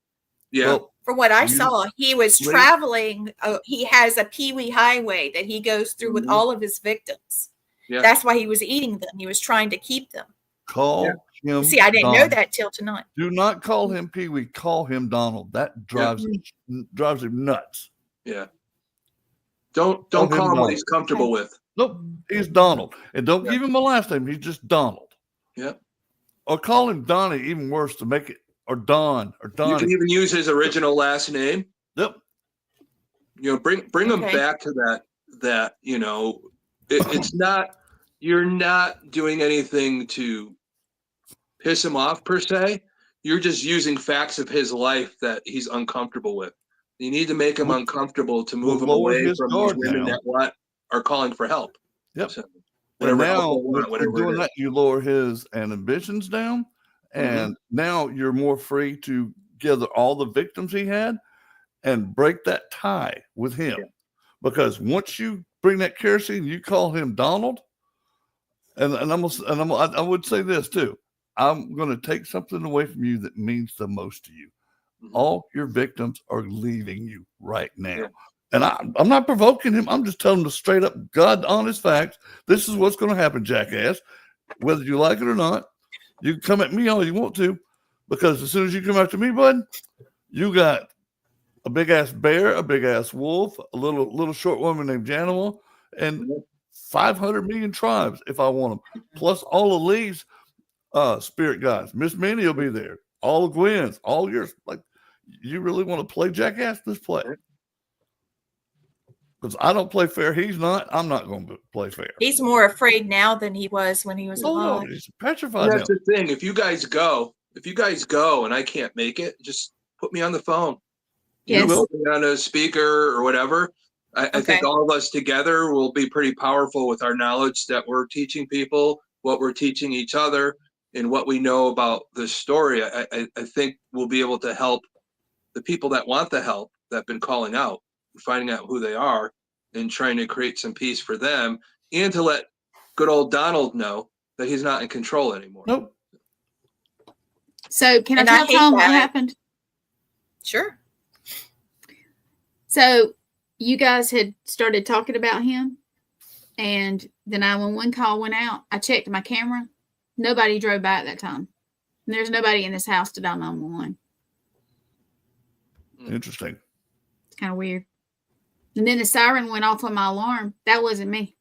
Yeah. Well, from what I saw, he was traveling. He has a Pee Wee highway that he goes through with all of his victims. Yeah. That's why he was eating them. He was trying to keep them. Call him. See, I didn't know that till tonight. Do not call him Pee Wee. Call him Donald. That drives him nuts. Yeah. Don't call him what he's comfortable with. Nope. He's Donald. And don't give him a last name. He's just Donald. Yeah. Or call him Donnie, even worse, to make it, or Don, or Donnie. You can even use his original last name. Yep. Bring them back to that, it's not, you're not doing anything to piss him off per se. You're just using facts of his life that he's uncomfortable with. You need to make him uncomfortable to move him away from these women that are calling for help. Yep. So, whatever now, with doing that, you lower his inhibitions down, and now you're more free to gather all the victims he had and break that tie with him. Yeah. Because once you bring that kerosene, you call him Donald, and I would say this too. I'm going to take something away from you that means the most to you. All your victims are leaving you right now. Yeah. And I'm not provoking him. I'm just telling him the straight up, God honest facts. This is what's going to happen, jackass. Whether you like it or not, you can come at me all you want to, because as soon as you come after me, bud, you got a big ass bear, a big ass wolf, a little short woman named Janimal, and 500 million tribes if I want them, plus all of Lee's spirit guides. Miss Minnie will be there. All of Gwen's, all yours. Like, you really want to play jackass? Let's play. Because I don't play fair. He's not. I'm not going to play fair. He's more afraid now than he was when he was alive. He's petrified. That's the thing. If you guys go and I can't make it, just put me on the phone. Yes. Put me on a speaker or whatever. I think all of us together will be pretty powerful with our knowledge that we're teaching people, what we're teaching each other, and what we know about this story. I think we'll be able to help the people that want the help, that have been calling out, finding out who they are, and trying to create some peace for them, and to let good old Donald know that he's not in control anymore. Nope. So can I tell Tom what happened? Sure. So you guys had started talking about him, and the 911 call went out. I checked my camera. Nobody drove by at that time. And there's nobody in this house to dial 911. Interesting. It's kind of weird. And then the siren went off on my alarm. That wasn't me.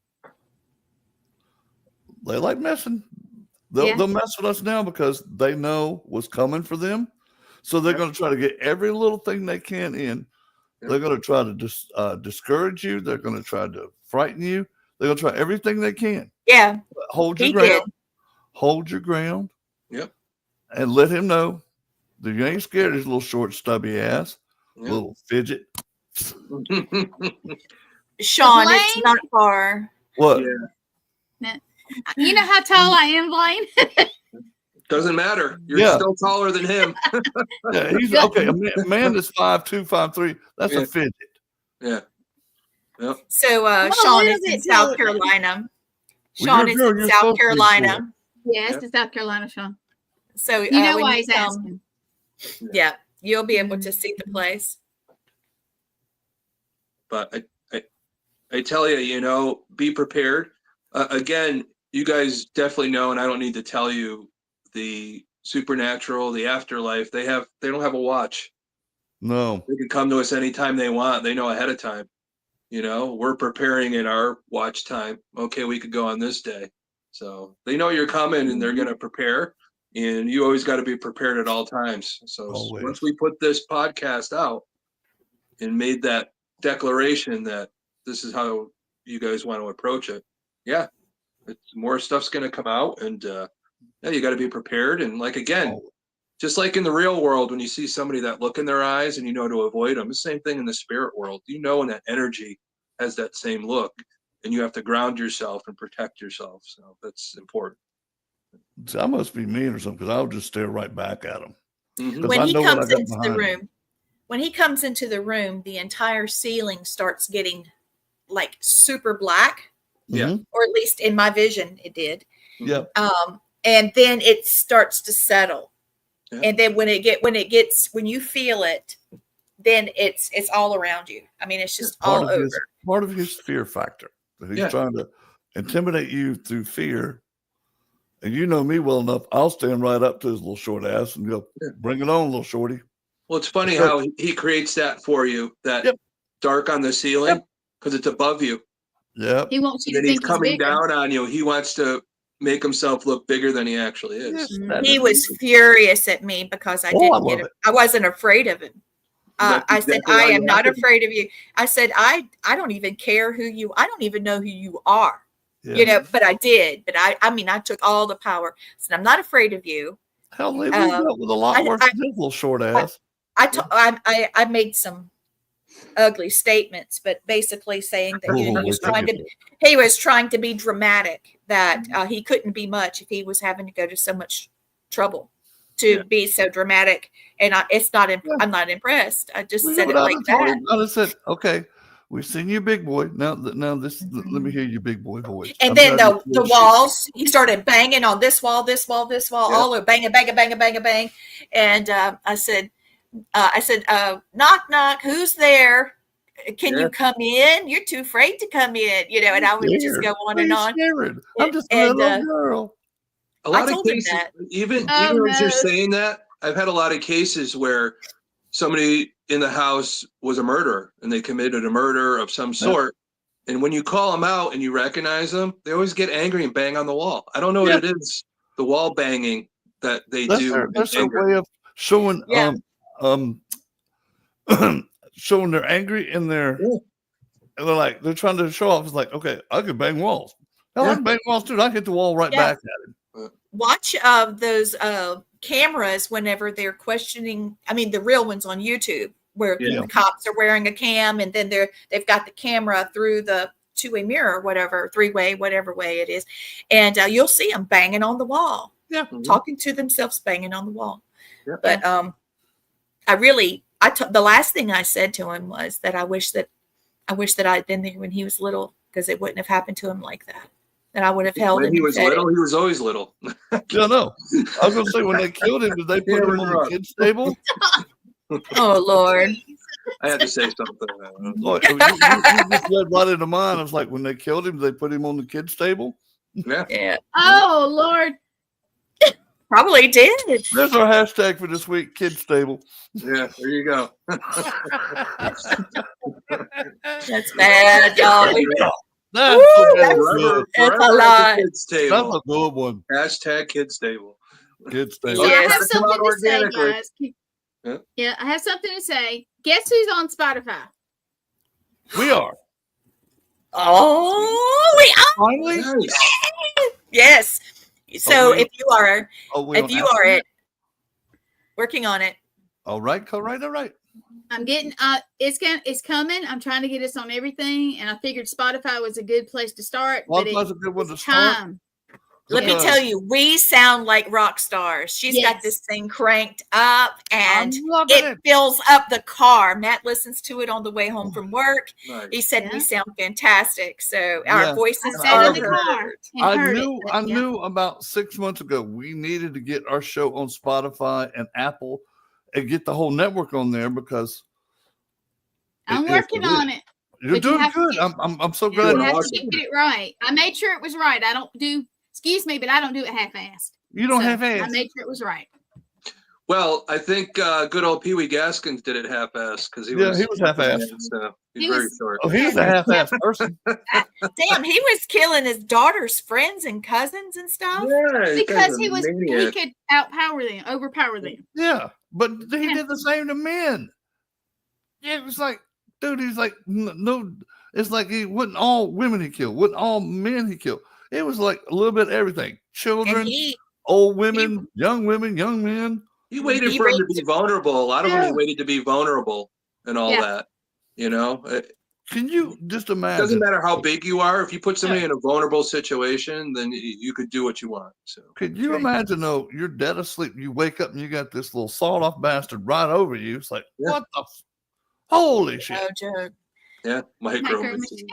They like messing. They'll mess with us now because they know what's coming for them. So they're going to try to get every little thing they can in. They're going to try to discourage you. They're going to try to frighten you. They're going to try everything they can. Yeah. Hold your ground. Hold your ground. Yep. And let him know that you ain't scared of his little short, stubby ass, little fidget. Sean, it's not far. What? Yeah. You know how tall I am, Blaine? Doesn't matter. You're still taller than him. Yeah, he's okay. A man that's 5'2", 5'3", that's a fidget. Yeah. Yep. So Sean is in South Carolina. Sean is in South Carolina. Yeah, it's in South Carolina, Sean. So you know why he's asking. Yeah, you'll be able to see the place. But I tell you, be prepared. Again, you guys definitely know, and I don't need to tell you, the supernatural, the afterlife, they don't have a watch. No. They can come to us anytime they want. They know ahead of time. We're preparing in our watch time. Okay, we could go on this day. So they know you're coming and they're going to prepare. And you always got to be prepared at all times. So once we put this podcast out and made that declaration that this is how you guys want to approach it, more stuff's going to come out, and you got to be prepared. And just like in the real world, when you see somebody that look in their eyes and you know to avoid them, the same thing in the spirit world. When that energy has that same look, and you have to ground yourself and protect yourself. So that's important. See, I must be mean or something, because I'll just stare right back at him. Mm-hmm. When he comes into the room, the entire ceiling starts getting like super black. Yeah. Or at least in my vision, it did. Yeah. And then it starts to settle. Yeah. And then when you feel it, then it's all around you. I mean, it's just all over. Part of his fear factor. He's trying to intimidate you through fear. And you know me well enough, I'll stand right up to his little short ass and go, bring it on, little shorty. Well, it's funny how he creates that for you, that dark on the ceiling, because it's above you. Yeah. He wants you to think he's coming down on you. He wants to make himself look bigger than he actually is. He was furious at me because I didn't get it. I wasn't afraid of him. I said, I am not afraid of you. I said, I don't even care I don't even know who you are, but I did. But I took all the power. I said, I'm not afraid of you. Hell, they dealt with a lot worse than this little short ass. I made some ugly statements, but basically saying that he was trying to be dramatic, that he couldn't be much if he was having to go to so much trouble to be so dramatic. And I'm not impressed. I just said it like that. I just said, okay, we've seen you, big boy. Now let me hear your big boy voice. And then the walls, he started banging on this wall, all over, bang. And I said, knock, knock, who's there? Can you come in? You're too afraid to come in, and I would just go on and on. I'm just a little girl. A lot of cases, even as you're saying that, I've had a lot of cases where somebody in the house was a murderer and they committed a murder of some sort. And when you call them out and you recognize them, they always get angry and bang on the wall. I don't know what it is, the wall banging that they do. That's a way of showing showing they're angry and they're they're trying to show off. It's like, okay, I can bang walls. Hell, I can bang walls too. I hit the wall right back at him. Watch those cameras whenever they're questioning. I mean, the real ones on YouTube where the cops are wearing a cam and then they've got the camera through the two-way mirror, whatever, three-way, whatever way it is, and you'll see them banging on the wall. Yeah, talking to themselves, banging on the wall. Yeah. But the last thing I said to him was that I wish that I'd been there when he was little, because it wouldn't have happened to him like that. That I would have held him. When he was little, he was always little. Yeah, no. I was going to say, when they killed him, did they put him on the kids' table? Oh, Lord. I had to say something. You just led right into mine. I was like, when they killed him, did they put him on the kids' table? Yeah. Oh, Lord. Probably did. There's our hashtag for this week, kids' table. Yeah, there you go. That's bad, y'all. That's a lot. That's a good one. Hashtag kids table. Kids table. I have something to say, guys. Yeah, I have something to say. Guess who's on Spotify? We are. Oh, we are. Finally? Nice. Yes. So if you are working on it. All right. I'm getting it's coming. I'm trying to get us on everything, and I figured Spotify was a good place to start. Spotify's a good one to start. Let me tell you, we sound like rock stars. She's got this thing cranked up, and it fills up the car. Matt listens to it on the way home from work. Nice. He said we sound fantastic. So our voices are in the car. I knew about 6 months ago we needed to get our show on Spotify and Apple and get the whole network on there, because I'm working on it. You're doing good. I'm so glad. You have to get it right. I made sure it was right. I don't do. Excuse me, but I don't do it half-assed. You don't half-assed. I made sure it was right. Well, I think good old Pee Wee Gaskins did it half-assed, because he was half-assed. So he's very short. Oh, he's a half-assed person. Damn, he was killing his daughter's friends and cousins and stuff. Yeah, because he could overpower them. Yeah, but he did the same to men. Yeah, it was like, dude, he's like, no, it's like he wasn't all women he killed, wasn't all men he killed. It was like a little bit of everything. Children, old women, young men. He waited for him to be vulnerable. A lot of them, he waited to be vulnerable and all that. Can you just imagine? It doesn't matter how big you are. If you put somebody in a vulnerable situation, then you could do what you want. So, could you imagine, though, you're dead asleep, you wake up and you got this little sawed-off bastard right over you. It's like, what the holy shit. No joke. Yeah, micro machine.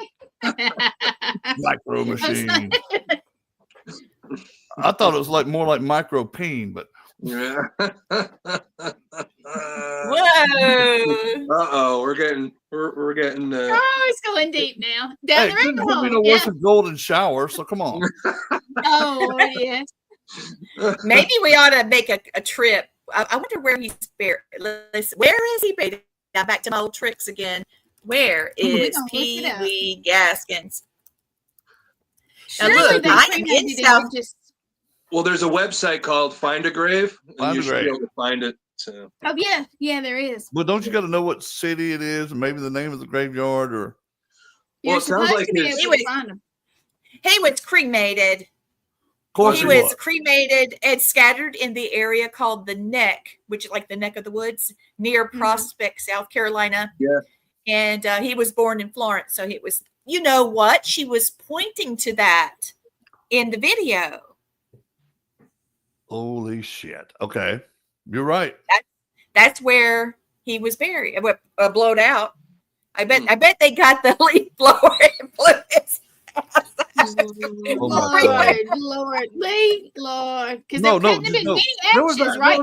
Micro machine. I thought it was like more like micro peen, but yeah. Whoa. We're getting it's going deep now. Down the rabbit hole. Be no worse than golden shower, so come on. Oh yes. Maybe we ought to make a trip. I wonder where he's buried. Where is he buried? Now back to my old tricks again. Where is Pee Wee Gaskins? Now look, I am in South. Well, there's a website called Find a Grave, and Find you a should be Grave. able to find it. So. Oh yeah, there is. Well, don't you got to know what city it is, and maybe the name of the graveyard, or? You're supposed to be able to find him. He was cremated. Of course he was cremated and scattered in the area called the Neck, which is like the neck of the woods near Prospect, South Carolina. Yeah. And he was born in Florence. So it was, you know what? She was pointing to that in the video. Holy shit. Okay. You're right. That's where he was buried, blowed out. I bet they got the leaf blower and blew his Lord, because there couldn't have been many actions, right?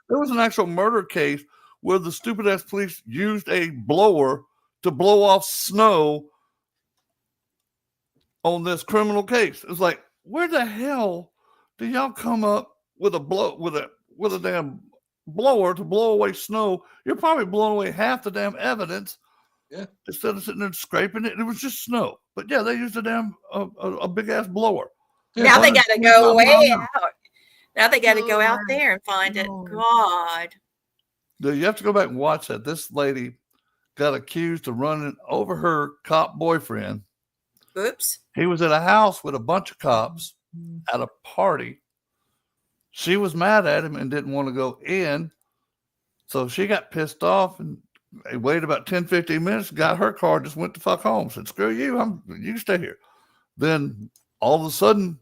There was an actual murder case where the stupid ass police used a blower to blow off snow on this criminal case. It's like, where the hell do y'all come up with a damn blower to blow away snow? You're probably blowing away half the damn evidence. Yeah. Instead of sitting there scraping it, it was just snow. But yeah, they used a damn a big ass blower. Yeah, now they got to go way out. Now they got to go out there and find it. God. You have to go back and watch that. This lady got accused of running over her cop boyfriend. Oops. He was at a house with a bunch of cops at a party. She was mad at him and didn't want to go in. So she got pissed off and they waited about 10, 15 minutes, got her car, just went to fuck home. Said, screw you, you stay here. Then all of a sudden,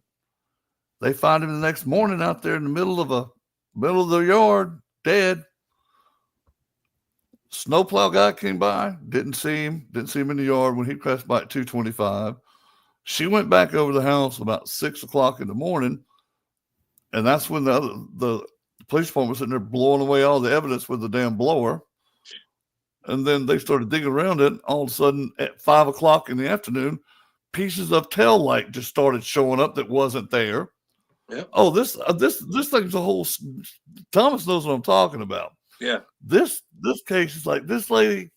they find him the next morning out there in the middle of the yard, dead. Snowplow guy came by, didn't see him in the yard when he crashed by at 225. She went back over the house about 6 o'clock in the morning, and that's when the police department was sitting there blowing away all the evidence with the damn blower. And then they started digging around it. All of a sudden, at 5 o'clock in the afternoon, pieces of tail light just started showing up that wasn't there. Yeah. Oh, this thing's a whole. Thomas knows what I'm talking about. Yeah. This case is like this lady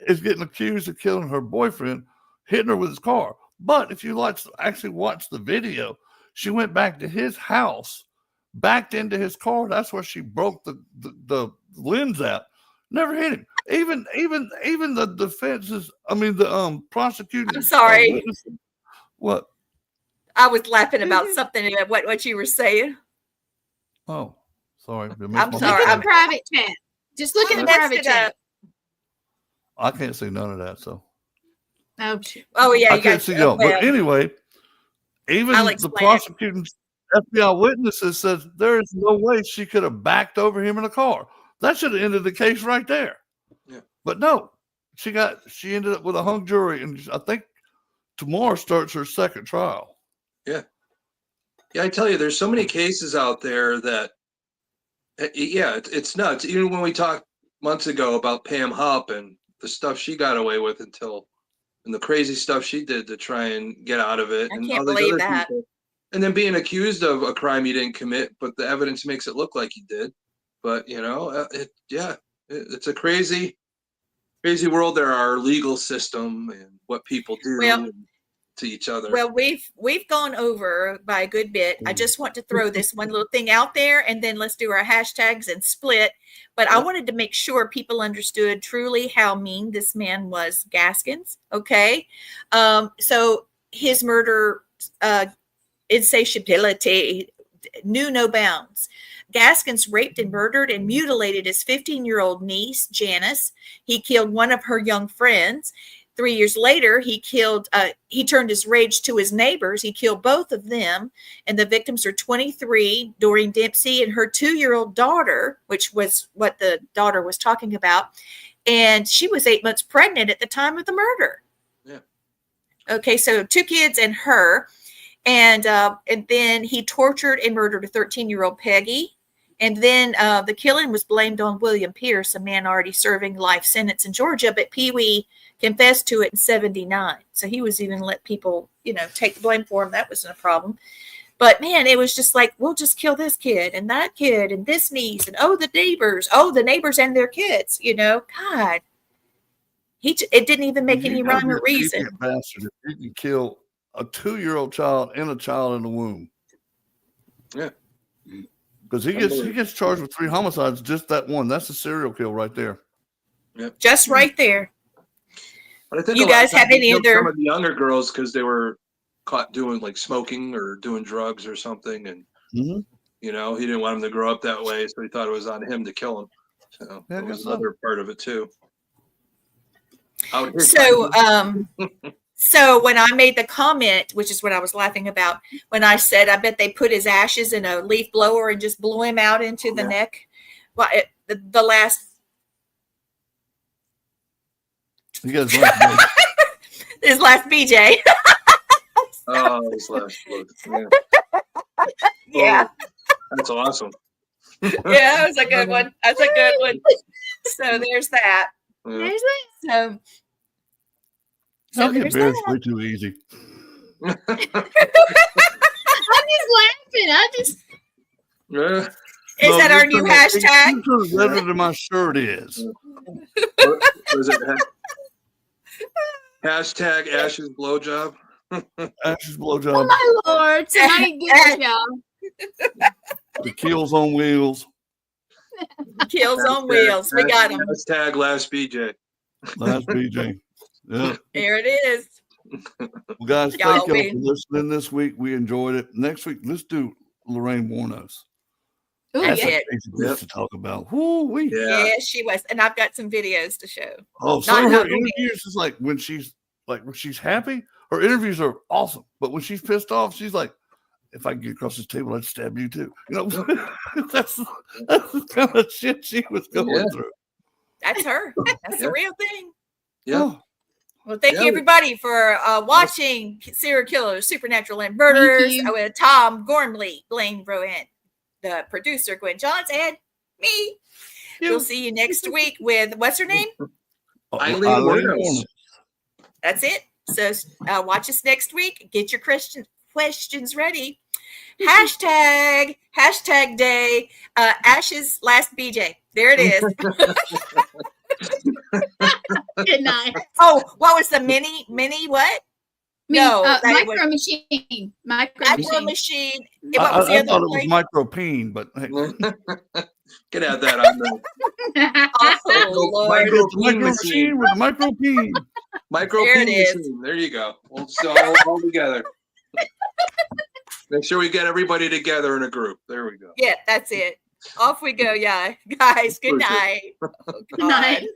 is getting accused of killing her boyfriend, hitting her with his car. But if you actually watch the video, she went back to his house, backed into his car. That's where she broke the lens out. Never hit him. Even the defenses. I mean the prosecuting. I'm sorry. What? I was laughing about something. What you were saying. Oh, sorry. I'm sorry. Look at the private chat. Just look at the private chat. I can't see none of that. So. Oh yeah. I can't see y'all. But anyway, even the prosecuting FBI witnesses says there is no way she could have backed over him in a car. That should have ended the case right there. Yeah. But no, she ended up with a hung jury, and I think tomorrow starts her second trial. Yeah. Yeah, I tell you, there's so many cases out there that, yeah, it's nuts. Even when we talked months ago about Pam Hupp and the stuff she got away with and the crazy stuff she did to try and get out of it. I and can't all these believe other that. people. And then being accused of a crime you didn't commit, but the evidence makes it look like you did. But it's a crazy world. There, our legal system and what people do to each other. Well, we've gone over by a good bit. I just want to throw this one little thing out there, and then let's do our hashtags and split. But I wanted to make sure people understood truly how mean this man was, Gaskins. Okay, so his murder, insatiability knew no bounds. Gaskins raped and murdered and mutilated his 15-year-old niece, Janice. He killed one of her young friends. 3 years later, he turned his rage to his neighbors. He killed both of them. And the victims are 23, Doreen Dempsey, and her 2-year-old daughter, which was what the daughter was talking about. And she was 8 months pregnant at the time of the murder. Yeah. Okay, so 2 kids and her. And then he tortured and murdered a 13-year-old Peggy. And then the killing was blamed on William Pierce, a man already serving life sentence in Georgia. But Pee Wee confessed to it in 1979. So he was even let people, take the blame for him. That wasn't a problem. But man, it was just like, we'll just kill this kid and that kid and this niece and the neighbors and their kids. God, it didn't even make any rhyme or reason. Bastard, if you can kill a 2-year-old child and a child in the womb. Yeah. Because he gets charged with 3 homicides, just that one. That's a serial kill right there. Yep. Just right there. But I think you guys have any other? Some of the younger girls because they were caught doing like smoking or doing drugs or something, and you know he didn't want them to grow up that way, so he thought it was on him to kill them. So that was another part of it too. So when I made the comment, which is what I was laughing about, when I said I bet they put his ashes in a leaf blower and just blew him out into the neck. Well, the last. His last BJ. Oh, his last look. Yeah. Yeah. Oh, that's awesome. Yeah, that was a good one. That's a good one. So there's that. Yeah. There's that. So get bears way too easy. I'm just laughing. Yeah. Is that our new hashtag? Redder than my shirt is. Was it hashtag Ashes blowjob? Ashes blowjob. Oh my Lord! Tonight, good job. The Kills on Wheels. Kills on Wheels. We got them. Hashtag last BJ. Last BJ. Yeah. There it is. Well, guys, thank y'all for listening this week. We enjoyed it. Next week, let's do Lorraine Warnos. That's it. To talk about. Woo-wee. Yeah, she was, and I've got some videos to show. Oh, some of her interviews is like when she's happy. Her interviews are awesome, but when she's pissed off, she's like, "If I can get across this table, I'd stab you too." You know, that's the kind of shit she was going through. That's her. That's the real thing. Yeah. Well, thank you everybody for watching Serial Killers, Supernatural, and Murders with Tom Gormley, Blaine Rowan, the producer Gwen Johns, and me. We'll see you next week with what's her name? Eileen Warnos. That's it. So watch us next week. Get your questions ready. Hashtag day. Ashes last BJ. There it is. Good night. Oh, what was the mini what? Micro machine. Micro machine. I thought it was micro peen, but hey. Get out that on the Lord. Micro machine with micro peen. Micro peen machine. There you go. We'll all together. Make sure we get everybody together in a group. There we go. Yeah, that's it. Off we go, yeah. Guys, good night. Oh, good night.